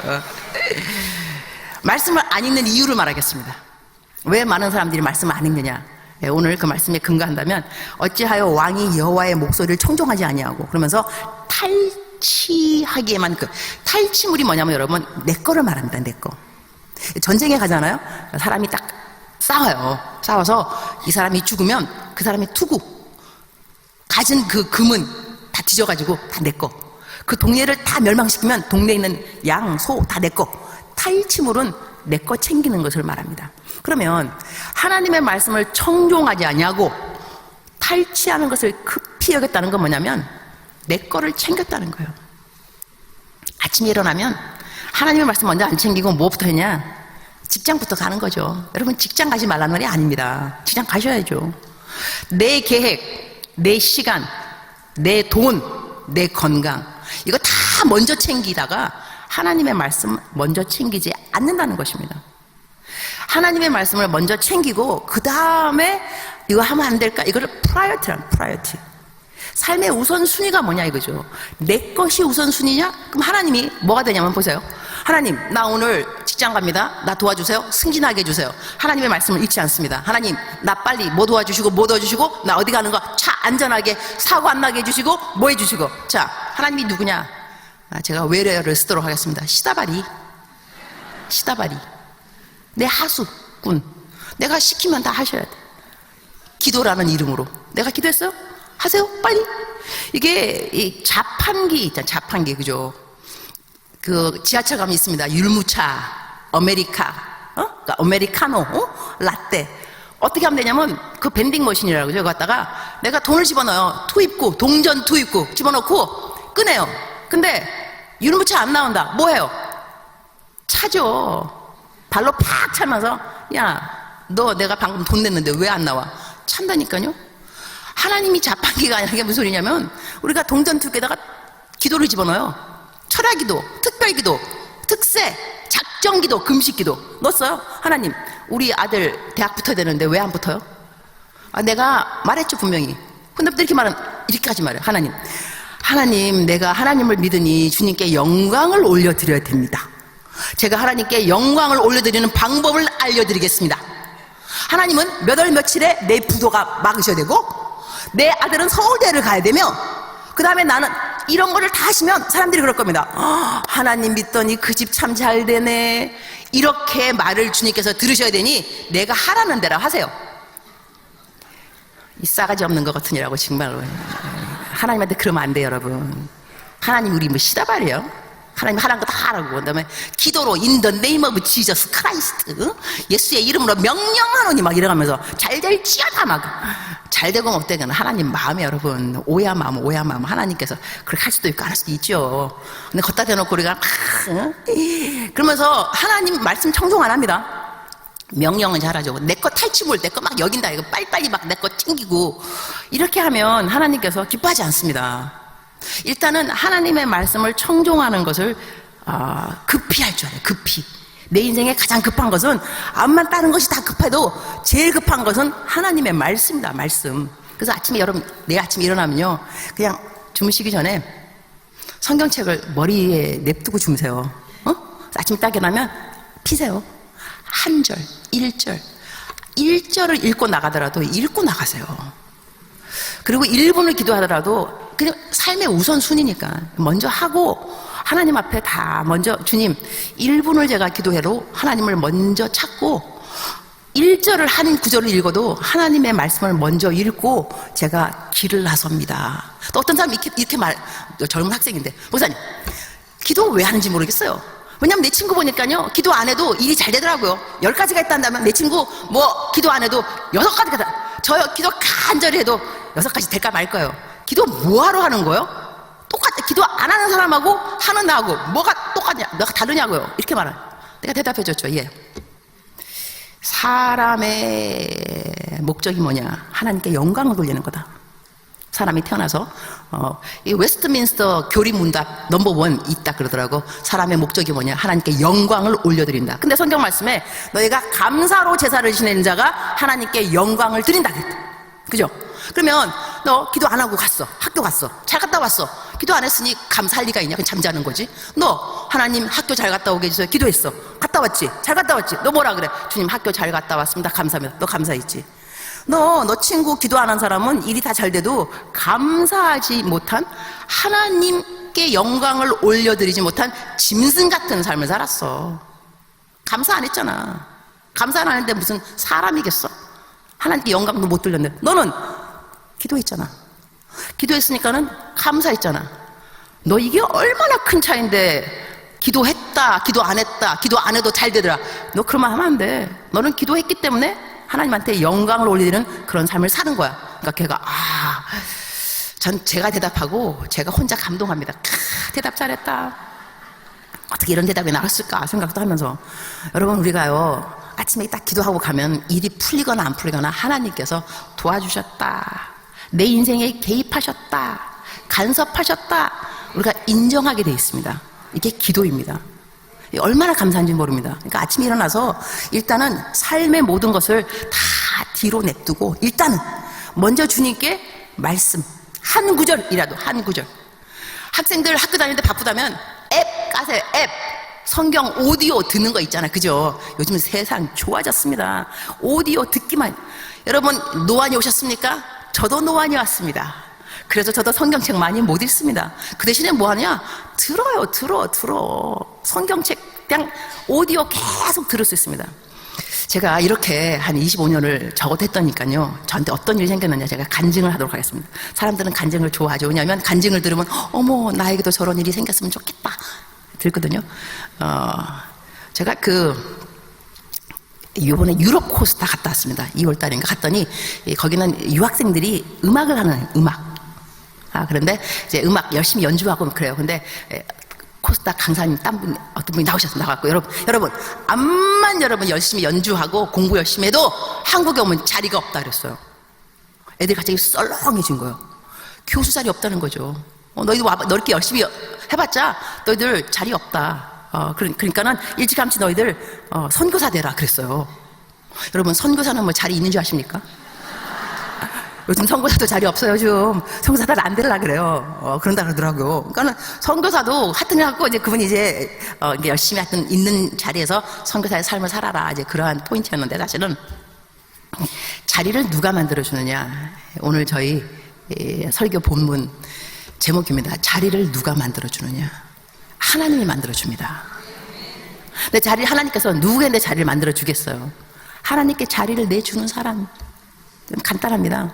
말씀을 안 읽는 이유를 말하겠습니다. 왜 많은 사람들이 말씀을 안 읽느냐? 오늘 그 말씀에 근거한다면 어찌하여 왕이 여호와의 목소리를 청종하지 아니하고, 그러면서 탈취하기에만, 탈취물이 뭐냐면 여러분, 내 거를 말합니다. 내 거. 전쟁에 가잖아요. 사람이 딱 싸워요. 싸워서 이 사람이 죽으면 그 사람이 투구, 가진 그 금은 다 뒤져가지고 다 내 거. 그 동네를 다 멸망시키면 동네에 있는 양, 소 다 내 거. 탈취물은 내 거 챙기는 것을 말합니다. 그러면 하나님의 말씀을 청종하지 아니하고 탈취하는 것을 급히 여겼다는 건 뭐냐면 내 거를 챙겼다는 거예요. 아침에 일어나면 하나님의 말씀 먼저 안 챙기고 뭐부터 했냐? 직장부터 가는 거죠. 여러분, 직장 가지 말라는 말이 아닙니다. 직장 가셔야죠. 내 계획, 내 시간, 내 돈, 내 건강, 이거 다 먼저 챙기다가 하나님의 말씀 먼저 챙기지 않는다는 것입니다. 하나님의 말씀을 먼저 챙기고 그 다음에 이거 하면 안 될까? 이거를 프라이어티란, 프라이어티. 삶의 우선순위가 뭐냐 이거죠. 내 것이 우선순위냐? 그럼 하나님이 뭐가 되냐면 보세요. 하나님, 나 오늘 직장 갑니다. 나 도와주세요. 승진하게 해주세요. 하나님의 말씀을 읽지 않습니다. 하나님, 나 빨리 뭐 도와주시고 뭐 도와주시고, 나 어디 가는 거 차 안전하게 사고 안 나게 해주시고 뭐 해주시고. 자, 하나님이 누구냐? 제가 외래어를 쓰도록 하겠습니다. 시다바리. 시다바리. 내 하수꾼. 내가 시키면 다 하셔야 돼. 기도라는 이름으로. 내가 기도했어요? 하세요, 빨리. 이게 이 자판기 있잖아, 자판기. 그죠? 그 지하철 가면 있습니다. 율무차, 아메리카, 그러니까 아메리카노, 라떼. 어떻게 하면 되냐면 그 밴딩 머신이라고 그죠? 갖다가 내가 돈을 집어넣어요. 투입구, 동전 투입구 집어넣고 끄네요. 근데 율무차 안 나온다. 뭐해요? 차죠. 발로 팍 차면서 야, 너 내가 방금 돈 냈는데 왜 안 나와? 찬다니까요. 하나님이 자판기가 아니라 이게 무슨 소리냐면 우리가 동전 투입구에다가 기도를 집어넣어요. 철야기도, 특별기도, 특세, 작정기도, 금식기도 넣었어요. 하나님, 우리 아들 대학 붙어야 되는데 왜 안 붙어요? 내가 말했죠, 분명히. 근데 이렇게 말은 이렇게까지 말해요. 하나님, 내가 하나님을 믿으니 주님께 영광을 올려드려야 됩니다. 제가 하나님께 영광을 올려드리는 방법을 알려드리겠습니다. 하나님은 몇 월 며칠에 내 부도가 막으셔야 되고 내 아들은 서울대를 가야 되며 그 다음에 나는 이런 거를 다 하시면 사람들이 그럴 겁니다. 하나님 믿더니 그 집 참 잘 되네. 이렇게 말을 주님께서 들으셔야 되니 내가 하라는 대로 하세요. 이 싸가지 없는 것 같으니라고 정말로. 하나님한테 그러면 안 돼요, 여러분. 하나님 우리 뭐 시다발이에요? 하나님 하라는 거 다 하라고. 그 다음에 기도로 in the name of Jesus Christ, 예수의 이름으로 명령하노니 막 이래가면서 잘될지어다 막. 잘되건 못되건 하나님 마음에 여러분. 오야 마음 하나님께서 그렇게 할 수도 있고 안 할 수도 있죠. 근데 걷다 대놓고 우리가 막 그러면서 하나님 말씀 청종 안 합니다. 명령은 잘하죠. 내 거 탈취물 내 거 막 여긴다 이거 빨리빨리 막 내 거 챙기고 이렇게 하면 하나님께서 기뻐하지 않습니다. 일단은 하나님의 말씀을 청종하는 것을 급히 할 줄 알아요. 급히. 내 인생에 가장 급한 것은 암만 다른 것이 다 급해도 제일 급한 것은 하나님의 말씀이다. 말씀. 그래서 아침에 여러분 내일 아침에 일어나면요 그냥 주무시기 전에 성경책을 머리에 냅두고 주무세요. 아침에 딱 일어나면 피세요. 한 절, 1절을 읽고 나가더라도 읽고 나가세요. 그리고 1분을 기도하더라도 그냥 삶의 우선순위니까 먼저 하고 하나님 앞에 다 먼저 주님 1분을 제가 기도해도 하나님을 먼저 찾고 1절을 한 구절을 읽어도 하나님의 말씀을 먼저 읽고 제가 길을 나섭니다. 또 어떤 사람이 이렇게 젊은 학생인데 목사님 기도 왜 하는지 모르겠어요. 왜냐면 내 친구 보니까요 기도 안 해도 일이 잘 되더라고요. 10가지가 있다면 내 친구 뭐 기도 안 해도 6가지가 다. 저요 기도 간절히 해도 6가지 될까 말까요? 기도 뭐하러 하는 거예요? 똑같아. 기도 안 하는 사람하고 하는 나하고 뭐가 똑같냐? 뭐가 다르냐고요? 이렇게 말해요. 내가 대답해 줬죠. 예. 사람의 목적이 뭐냐? 하나님께 영광을 돌리는 거다. 사람이 태어나서 이 웨스트민스터 교리 문답 넘버1 있다 그러더라고. 사람의 목적이 뭐냐? 하나님께 영광을 올려드린다. 근데 성경 말씀에 너희가 감사로 제사를 지내는 자가 하나님께 영광을 드린다 그랬다. 그죠? 그러면 너 기도 안 하고 갔어. 학교 갔어. 잘 갔다 왔어. 기도 안 했으니 감사할 리가 있냐? 그냥 잠자는 거지. 너 하나님 학교 잘 갔다 오게 해주세요. 기도했어. 갔다 왔지? 잘 갔다 왔지? 너 뭐라 그래? 주님 학교 잘 갔다 왔습니다. 감사합니다. 너 감사했지? 너 친구 기도 안 한 사람은 일이 다 잘 돼도 감사하지 못한 하나님께 영광을 올려드리지 못한 짐승 같은 삶을 살았어. 감사 안 했잖아. 감사 안 하는데 무슨 사람이겠어? 하나님께 영광도 못 돌렸는데 너는 기도했잖아. 기도했으니까는 감사했잖아. 너 이게 얼마나 큰 차이인데 기도했다 기도 안 했다 기도 안 해도 잘 되더라. 너 그런 말 하면 안 돼. 너는 기도했기 때문에 하나님한테 영광을 올리는 그런 삶을 사는 거야. 그러니까 걔가 전 제가 대답하고 제가 혼자 감동합니다. 대답 잘했다. 어떻게 이런 대답이 나왔을까 생각도 하면서 여러분 우리가요 아침에 딱 기도하고 가면 일이 풀리거나 안 풀리거나 하나님께서 도와주셨다. 내 인생에 개입하셨다. 간섭하셨다. 우리가 인정하게 돼 있습니다. 이게 기도입니다. 얼마나 감사한지 모릅니다. 그러니까 아침에 일어나서 일단은 삶의 모든 것을 다 뒤로 냅두고 일단은 먼저 주님께 말씀 한 구절이라도 한 구절. 학생들 학교 다닐 때 바쁘다면 앱 까세요. 앱. 성경 오디오 듣는 거 있잖아요. 그죠? 요즘 세상 좋아졌습니다. 오디오 듣기만. 여러분 노안이 오셨습니까? 저도 노안이 왔습니다. 그래서 저도 성경책 많이 못 읽습니다. 그 대신에 뭐 하냐? 들어요. 들어. 성경책 그냥 오디오 계속 들을 수 있습니다. 제가 이렇게 한 25년을 저것했더니까요, 저한테 어떤 일이 생겼느냐, 제가 간증을 하도록 하겠습니다. 사람들은 간증을 좋아하죠. 왜냐하면 간증을 들으면 어머, 나에게도 저런 일이 생겼으면 좋겠다 들거든요. 제가 이번에 유럽 코스타 갔다 왔습니다. 2월 달인가 갔더니 거기는 유학생들이 음악을 하는 그런데 이제 음악 열심히 연주하고 그래요. 근데 코스타 강사님 어떤 분이 나와갖고 여러분 암만 여러분 열심히 연주하고 공부 열심히 해도 한국에 오면 자리가 없다 그랬어요. 애들이 갑자기 썰렁해진 거예요. 교수 자리 없다는 거죠. 너희들 와봐, 너 이렇게 열심히 해봤자 너희들 자리 없다. 그러니까는 일찌감치 너희들 선교사 되라 그랬어요. 여러분, 선교사는 뭐 자리 있는 줄 아십니까? 요즘 선교사도 자리 없어요. 요즘 선교사들 안 되려 그래요. 그런다 그러더라고요. 그러니까는 선교사도 하여튼 해갖고 이제 그분이 이제 열심히 하여튼 있는 자리에서 선교사의 삶을 살아라, 이제 그러한 포인트였는데, 사실은 자리를 누가 만들어주느냐. 오늘 저희 설교 본문 제목입니다. 자리를 누가 만들어주느냐. 하나님이 만들어줍니다. 근데 하나님께서 누구에게 자리를 만들어주겠어요? 하나님께 자리를 내주는 사람. 간단합니다.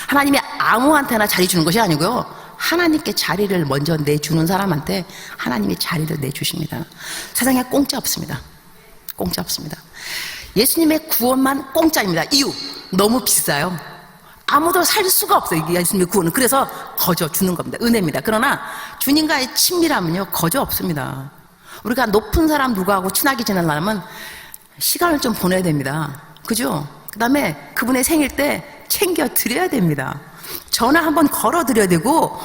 하나님이 아무한테나 자리 주는 것이 아니고요, 하나님께 자리를 먼저 내주는 사람한테 하나님이 자리를 내주십니다. 세상에 공짜 없습니다. 공짜 없습니다. 예수님의 구원만 공짜입니다. 이유, 너무 비싸요. 아무도 살 수가 없어요, 예수님의 구원은. 그래서 거저 주는 겁니다. 은혜입니다. 그러나 주님과의 친밀함은요, 거저 없습니다. 우리가 높은 사람 누구하고 친하게 지내려면 시간을 좀 보내야 됩니다. 그죠? 그 다음에 그분의 생일 때 챙겨 드려야 됩니다. 전화 한번 걸어 드려야 되고,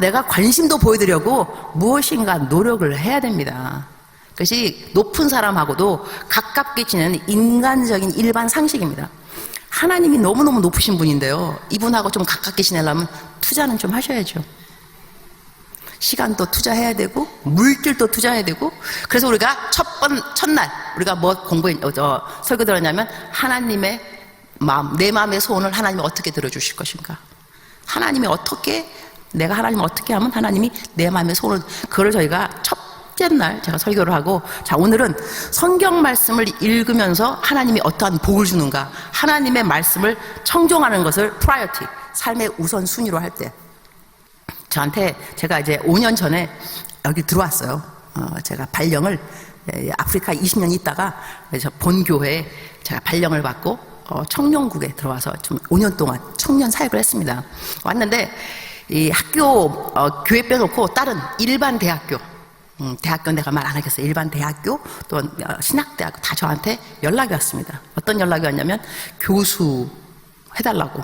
내가 관심도 보여드리려고 무엇인가 노력을 해야 됩니다. 그것이 높은 사람하고도 가깝게 지내는 인간적인 일반 상식입니다. 하나님이 너무너무 높으신 분인데요, 이분하고 좀 가깝게 지내려면 투자는 좀 하셔야죠. 시간도 투자해야 되고 물질도 투자해야 되고. 그래서 우리가 첫날 우리가 뭐 설교 들었냐면, 하나님의 마음, 내 마음의 소원을 하나님이 어떻게 들어주실 것인가. 내가 하나님을 어떻게 하면 하나님이 내 마음의 소원을, 그걸 저희가 첫째 날 제가 설교를 하고, 자, 오늘은 성경 말씀을 읽으면서 하나님이 어떠한 복을 주는가, 하나님의 말씀을 청종하는 것을 프라이어티, 삶의 우선순위로 할 때, 저한테, 제가 이제 5년 전에 여기 들어왔어요. 제가 발령을, 아프리카 20년 있다가 본교회에 제가 발령을 받고 청년국에 들어와서 좀 5년 동안 청년 사역을 했습니다. 왔는데 이 학교 교회 빼놓고 다른 일반 대학교, 대학교 내가 말 안 하겠어요. 일반 대학교 또 신학대학교 다 저한테 연락이 왔습니다. 어떤 연락이 왔냐면, 교수 해달라고.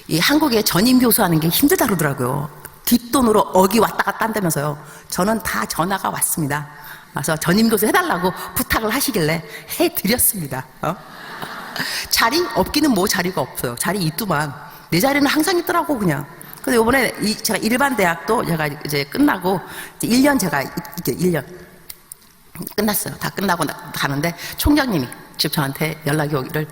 이 한국에 전임 교수하는 게 힘들다 그러더라고요. 뒷돈으로 어기 왔다 갔다 한다면서요. 저는 다 전화가 왔습니다. 그래서 전임 교수 해달라고 부탁을 하시길래 해드렸습니다. 자리 없기는 뭐 자리가 없어요. 자리 있더만. 내 자리는 항상 있더라고, 그냥. 근데 이번에 제가 일반 대학도 제가 이제 끝나고, 이제 1년 제가 이제 1년 끝났어요. 다 끝나고 가는데 총장님이 집 저한테 연락이 오기를,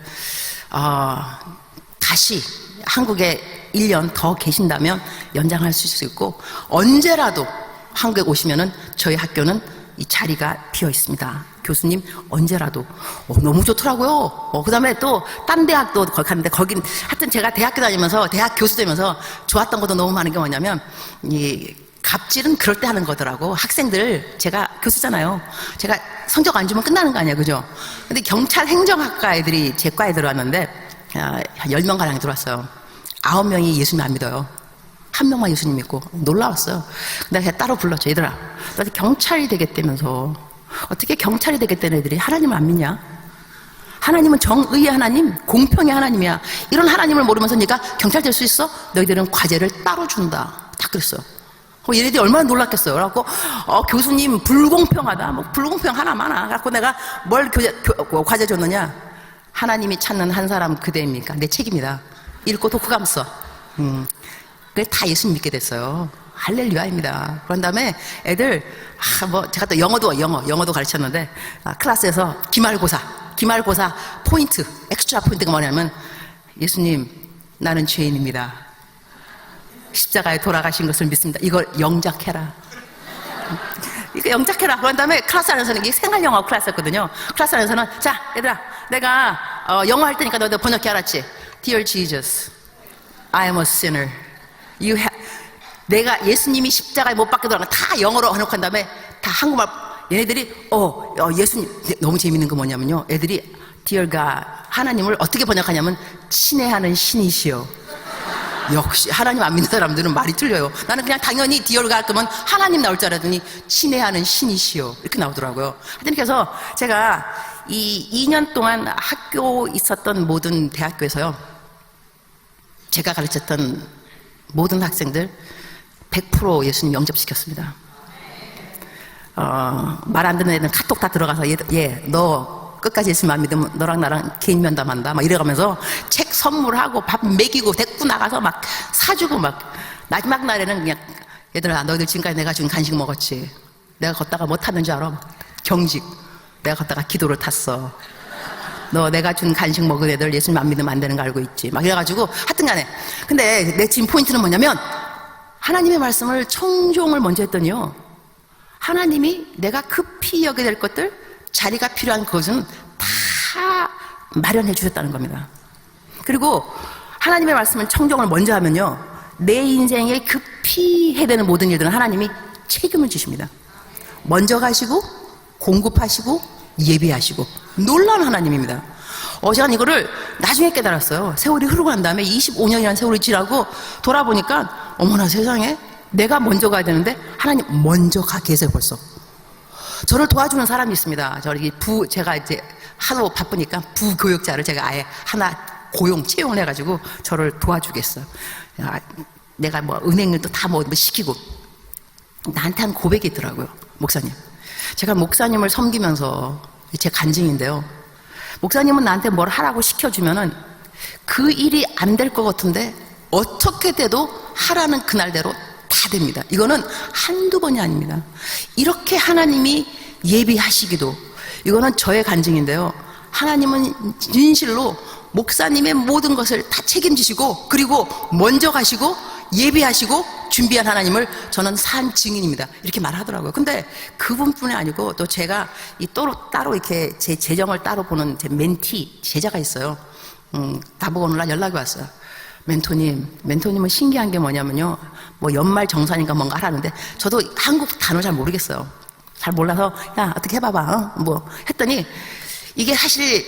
다시 한국에 1년 더 계신다면 연장할 수 있고, 언제라도 한국에 오시면은 저희 학교는 이 자리가 비어 있습니다. 교수님, 언제라도. 너무 좋더라고요. 그 다음에 또 딴 대학도 거기 갔는데, 거긴 하여튼 제가 대학교 다니면서, 대학 교수 되면서 좋았던 것도 너무 많은 게 뭐냐면, 이 갑질은 그럴 때 하는 거더라고. 학생들, 제가 교수잖아요. 제가 성적 안 주면 끝나는 거 아니야, 그죠? 근데 경찰 행정학과 애들이 제 과에 들어왔는데, 한 10명 가량 들어왔어요. 9명이 예수님 안 믿어요. 한 명만 예수님 믿고. 놀라웠어요. 근데 제가 따로 불렀죠. 얘들아, 너한테 경찰이 되겠다면서 어떻게 경찰이 되겠다는 애들이 하나님을 안 믿냐? 하나님은 정의의 하나님, 공평의 하나님이야. 이런 하나님을 모르면서 네가 경찰 될 수 있어? 너희들은 과제를 따로 준다. 다 그랬어요. 얘네들이 얼마나 놀랐겠어요. 그래갖고 교수님 불공평하다. 뭐 불공평 하나 많아. 그래갖고 내가 뭘 과제 줬느냐? 하나님이 찾는 한 사람 그대입니까? 내 책임이다. 읽고 독후감 써. 그래서 다 예수님 믿게 됐어요. 할렐루야입니다. 그런 다음에 애들, 제가 또 영어도 가르쳤는데, 클래스에서 기말고사 포인트, 엑스트라 포인트가 뭐냐면, 예수님, 나는 죄인입니다. 십자가에 돌아가신 것을 믿습니다. 이걸 영작해라. 이거 영작해라. 그런 다음에 클래스 안에서는, 이게 생활영어 클래스였거든요. 클래스 안에서는, 자, 얘들아, 내가 영어 할 테니까 너도 번역해 알았지? Dear Jesus, I am a sinner. 내가 예수님이 십자가에 못 박혀 들어간 거 다 영어로 번역한 다음에 다 한국말. 얘네들이 예수님 너무 재밌는 거 뭐냐면요. 애들이 Dear God, 하나님을 어떻게 번역하냐면 친애하는 신이시여. 역시 하나님 안 믿는 사람들은 말이 틀려요. 나는 그냥 당연히 Dear God 그러면 하나님 나올 줄 알았더니 친애하는 신이시여 이렇게 나오더라고요. 하여튼 그래서 제가 이 2년 동안 학교 있었던 모든 대학교에서요, 제가 가르쳤던 모든 학생들 100% 예수님 영접시켰습니다. 말 안 듣는 애들은 카톡 다 들어가서 너 끝까지 예수님 안 믿으면 너랑 나랑 개인 면담한다 막 이래가면서 책 선물하고 밥 먹이고 데리고 나가서 막 사주고 막 마지막 날에는 그냥 얘들아 너희들 지금까지 내가 준 간식 먹었지? 내가 걷다가 뭐 탔는 줄 알아? 경직. 내가 걷다가 기도를 탔어. 너 내가 준 간식 먹은 애들 예수님 안 믿으면 안 되는 거 알고 있지? 막 이래가지고 하여튼 간에 근데 내 지금 포인트는 뭐냐면 하나님의 말씀을 청종을 먼저 했더니요, 하나님이 내가 급히 여겨야 될 것들, 자리가 필요한 것은 다 마련해 주셨다는 겁니다. 그리고 하나님의 말씀을 청종을 먼저 하면요, 내 인생에 급히 해야 되는 모든 일들은 하나님이 책임을 지십니다. 먼저 가시고 공급하시고 예비하시고 놀라운 하나님입니다. 제가 이거를 나중에 깨달았어요. 세월이 흐르고 난 다음에 25년이라는 세월이 지나고 돌아보니까 어머나 세상에, 내가 먼저 가야 되는데 하나님 먼저 가 계세요. 벌써 저를 도와주는 사람이 있습니다. 제가 이제 하도 바쁘니까 부교육자를 제가 아예 하나 고용 채용을 해가지고 저를 도와주겠어요. 내가 뭐 은행을 또 다 뭐 시키고. 나한테 한 고백이 있더라고요. 목사님, 제가 목사님을 섬기면서 제 간증인데요, 목사님은 나한테 뭘 하라고 시켜주면은 그 일이 안 될 것 같은데 어떻게 돼도 하라는 그날대로 다 됩니다. 이거는 한두 번이 아닙니다. 이렇게 하나님이 예비하시기도, 이거는 저의 간증인데요, 하나님은 진실로 목사님의 모든 것을 다 책임지시고 그리고 먼저 가시고 예비하시고 준비한 하나님을 저는 산 증인입니다. 이렇게 말하더라고요. 근데 그분뿐이 아니고 또 제가 따로 이렇게 제 재정을 따로 보는 제 멘티 제자가 있어요. 나보고 오늘날 연락이 왔어요. 멘토님은 신기한 게 뭐냐면요, 뭐 연말 정산인가 뭔가 하라는데 저도 한국 단어 잘 모르겠어요. 잘 몰라서 야 어떻게 해봐봐 뭐 했더니 이게 사실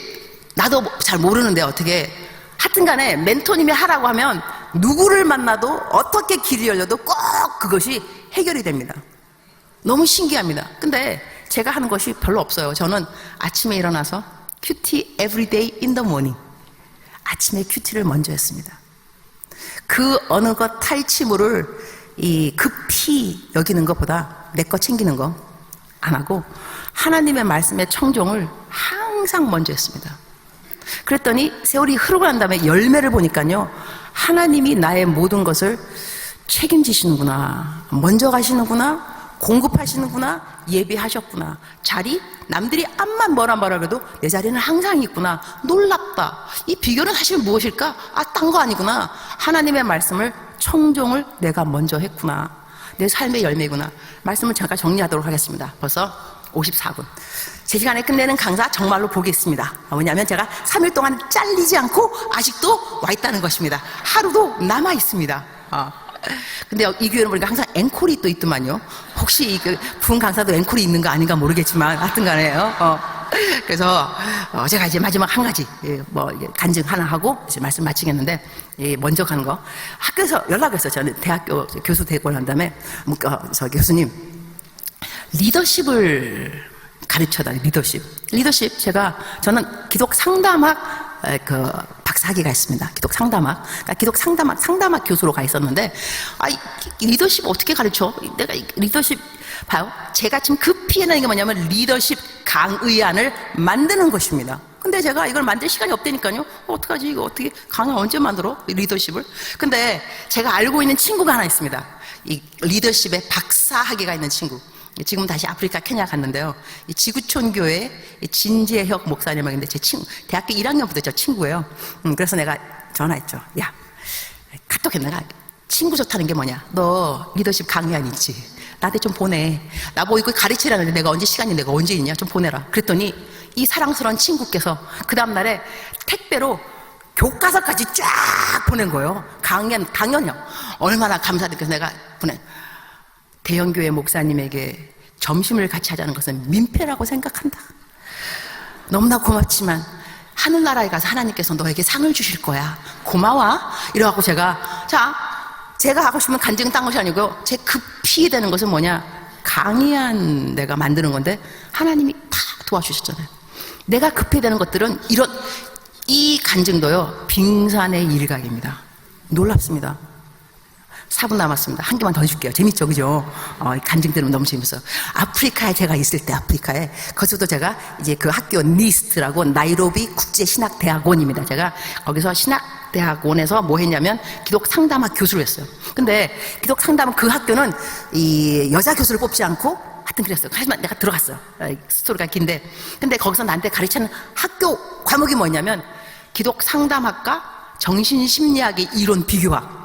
나도 잘 모르는데 어떻게 하여튼 간에 멘토님이 하라고 하면 누구를 만나도 어떻게 길이 열려도 꼭 그것이 해결이 됩니다. 너무 신기합니다. 근데 제가 하는 것이 별로 없어요. 저는 아침에 일어나서 큐티 everyday in the morning, 아침에 큐티를 먼저 했습니다. 그 어느 것 탈취물을 급히 여기는 것보다 내 거 챙기는 거 안 하고 하나님의 말씀의 청종을 항상 먼저 했습니다. 그랬더니 세월이 흐르고 난 다음에 열매를 보니까요, 하나님이 나의 모든 것을 책임지시는구나, 먼저 가시는구나, 공급하시는구나, 예비하셨구나. 자리, 남들이 암만 뭐라 그래도 내 자리는 항상 있구나. 놀랍다. 이 비결은 사실 무엇일까? 딴 거 아니구나. 하나님의 말씀을 청종을 내가 먼저 했구나. 내 삶의 열매구나. 말씀을 잠깐 정리하도록 하겠습니다. 벌써 54분. 제 시간에 끝내는 강사 정말로 보겠습니다. 뭐냐면 제가 3일 동안 잘리지 않고 아직도 와 있다는 것입니다. 하루도 남아 있습니다. 근데 이 교회는 보니까 항상 앵콜이 또 있더만요. 혹시 부흥 강사도 앵콜이 있는 거 아닌가 모르겠지만 하여튼 간에요. 그래서 제가 이제 마지막 한 가지 간증 하나 하고 이제 말씀 마치겠는데, 먼저 가는 거, 학교에서 연락을 했어요. 저는 대학교 교수 되고 난 다음에 교수님 리더십을 가르쳐달라요. 리더십 저는 기독 상담학 박사학위가 있습니다. 기독 상담학. 그러니까 기독 상담학 교수로 가 있었는데, 리더십 어떻게 가르쳐? 내가 리더십 봐요. 제가 지금 급히 해내는 게 뭐냐면 리더십 강의안을 만드는 것입니다. 근데 제가 이걸 만들 시간이 없다니까요. 어떡하지? 이거 어떻게 강의 언제 만들어? 리더십을. 근데 제가 알고 있는 친구가 하나 있습니다. 이 리더십의 박사학위가 있는 친구. 지금 다시 아프리카 케냐 갔는데요. 이 지구촌 교회 진재혁 목사님인데 제 친구, 대학교 1학년부터 저 친구예요. 그래서 내가 전화했죠. 야, 카톡에 내가 친구 좋다는 게 뭐냐? 너 리더십 강의안 있지? 나한테 좀 보내. 나보고 이거 가르치라는데 내가 언제 시간이 내가 언제 있냐? 좀 보내라. 그랬더니 이 사랑스러운 친구께서 그 다음날에 택배로 교과서까지 쫙 보낸 거예요. 당연히요. 얼마나 감사드려서 내가 대형교회 목사님에게 점심을 같이 하자는 것은 민폐라고 생각한다. 너무나 고맙지만 하늘나라에 가서 하나님께서 너에게 상을 주실 거야. 고마워. 이러고 제가 하고 싶으면 간증 딴 것이 아니고 제 급히 되는 것은 뭐냐, 강의한 내가 만드는 건데 하나님이 다 도와주셨잖아요. 내가 급히 되는 것들은 이 간증도요, 빙산의 일각입니다. 놀랍습니다. 4분 남았습니다. 한 개만 더 해줄게요. 재밌죠, 그죠? 간증 들으면 너무 재밌어요. 아프리카에 제가 있을 때, 거기서도 제가 이제 그 학교 니스트라고 나이로비 국제신학대학원입니다. 제가 거기서 신학대학원에서 뭐 했냐면 기독 상담학 교수를 했어요. 근데 기독 상담은 그 학교는 이 여자 교수를 뽑지 않고 하여튼 그랬어요. 하지만 내가 들어갔어요. 스토리가 긴데. 근데 거기서 나한테 가르치는 학교 과목이 뭐냐면 기독 상담학과 정신심리학의 이론 비교학.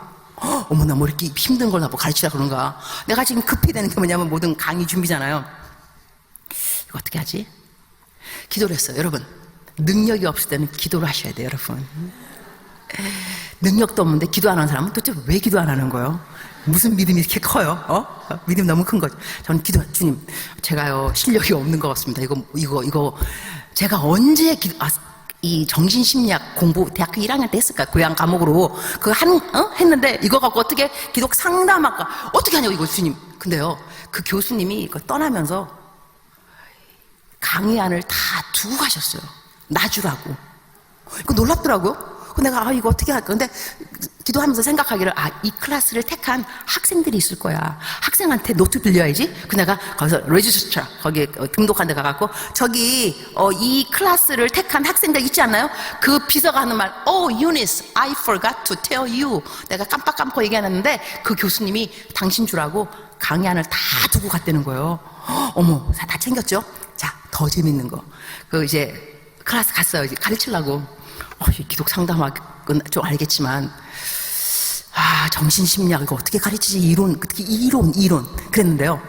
어머나, 뭐 이렇게 힘든 걸 나보고 가르치라 그런가. 내가 지금 급히 되는 게 뭐냐면 모든 강의 준비잖아요. 이거 어떻게 하지? 기도를 했어요. 여러분, 능력이 없을 때는 기도를 하셔야 돼요, 여러분. 능력도 없는데 기도 안 하는 사람은 도대체 왜 기도 안 하는 거예요? 무슨 믿음이 이렇게 커요? 믿음 너무 큰 거죠. 저는 주님, 제가요, 실력이 없는 것 같습니다. 이거, 제가 언제 이 정신심리학 공부 대학교 1학년 때 했을까? 교양 과목으로 했는데 이거 갖고 어떻게 기독 상담학과 어떻게 하냐고, 이거 주님. 근데요, 그 교수님이 이거 떠나면서 강의안을 다 두고 가셨어요. 놔주라고. 이거 놀랍더라고요. 내가 이거 어떻게 할까? 근데 기도하면서 생각하기를 이 클래스를 택한 학생들이 있을 거야. 학생한테 노트 빌려야지. 내가 거기서 레지스터 거기 등록한 데 가갖고 저기 이 클래스를 택한 학생들 있지 않나요? 그 비서가 하는 말, Eunice, I forgot to tell you. 내가 깜빡 얘기하는데 그 교수님이 당신 주라고 강의안을 다 두고 갔다는 거예요. 어머, 다 챙겼죠? 자, 더 재밌는 거. 이제 클래스 갔어요. 이제 가르치려고. 기독 상담학은 좀 알겠지만, 정신심리학 이거 어떻게 가르치지? 이론. 그랬는데요.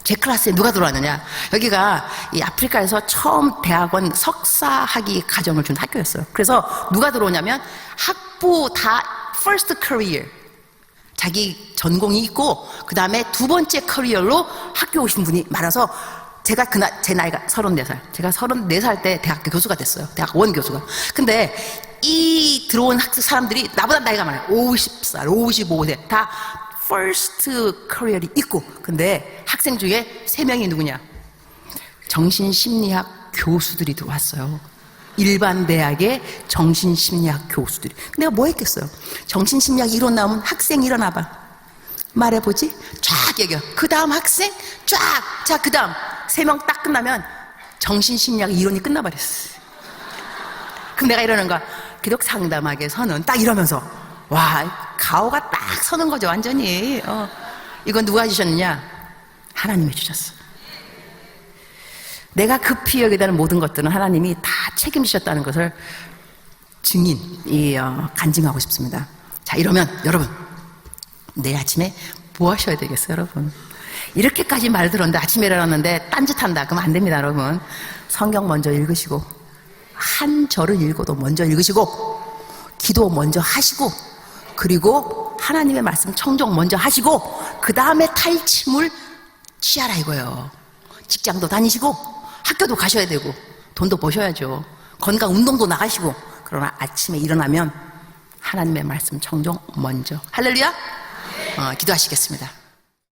제 클래스에 누가 들어왔느냐? 여기가 이 아프리카에서 처음 대학원 석사학위 과정을 준 학교였어요. 그래서 누가 들어오냐면 학부 다 first career. 자기 전공이 있고, 그 다음에 두 번째 커리어로 학교 오신 분이 많아서 제가 제 나이가 34살. 제가 34살 때 대학교 교수가 됐어요. 대학원 교수가. 근데 이 들어온 사람들이 나보다 나이가 많아요. 50살, 55세. 다 first career이 있고. 근데 학생 중에 3명이 누구냐? 정신심리학 교수들이 들어왔어요. 일반 대학의 정신심리학 교수들이. 내가 뭐 했겠어요? 정신심리학 이론 나오면 학생 일어나봐. 말해보지? 쫙 얘기해. 그 다음 학생? 쫙! 자, 그 다음 3명 딱 끝나면 정신심리학 이론이 끝나버렸어. 그럼 내가 이러는 거야. 기독 상담학에서는 딱 이러면서 가오가 딱 서는 거죠, 완전히. 이건 누가 주셨느냐? 하나님이 주셨어. 내가 급히 여기게 되는 모든 것들은 하나님이 다 책임지셨다는 것을 간증하고 싶습니다. 자, 이러면 여러분, 내일 아침에 뭐 하셔야 되겠어요, 여러분? 이렇게까지 말 들었는데 아침에 일어났는데 딴짓한다. 그러면 안 됩니다, 여러분. 성경 먼저 읽으시고, 한 절을 읽어도 먼저 읽으시고, 기도 먼저 하시고, 그리고 하나님의 말씀 청종 먼저 하시고, 그 다음에 탈취물 취하라 이거예요. 직장도 다니시고, 학교도 가셔야 되고, 돈도 버셔야죠. 건강 운동도 나가시고. 그러나 아침에 일어나면 하나님의 말씀 청종 먼저. 할렐루야. 기도하시겠습니다.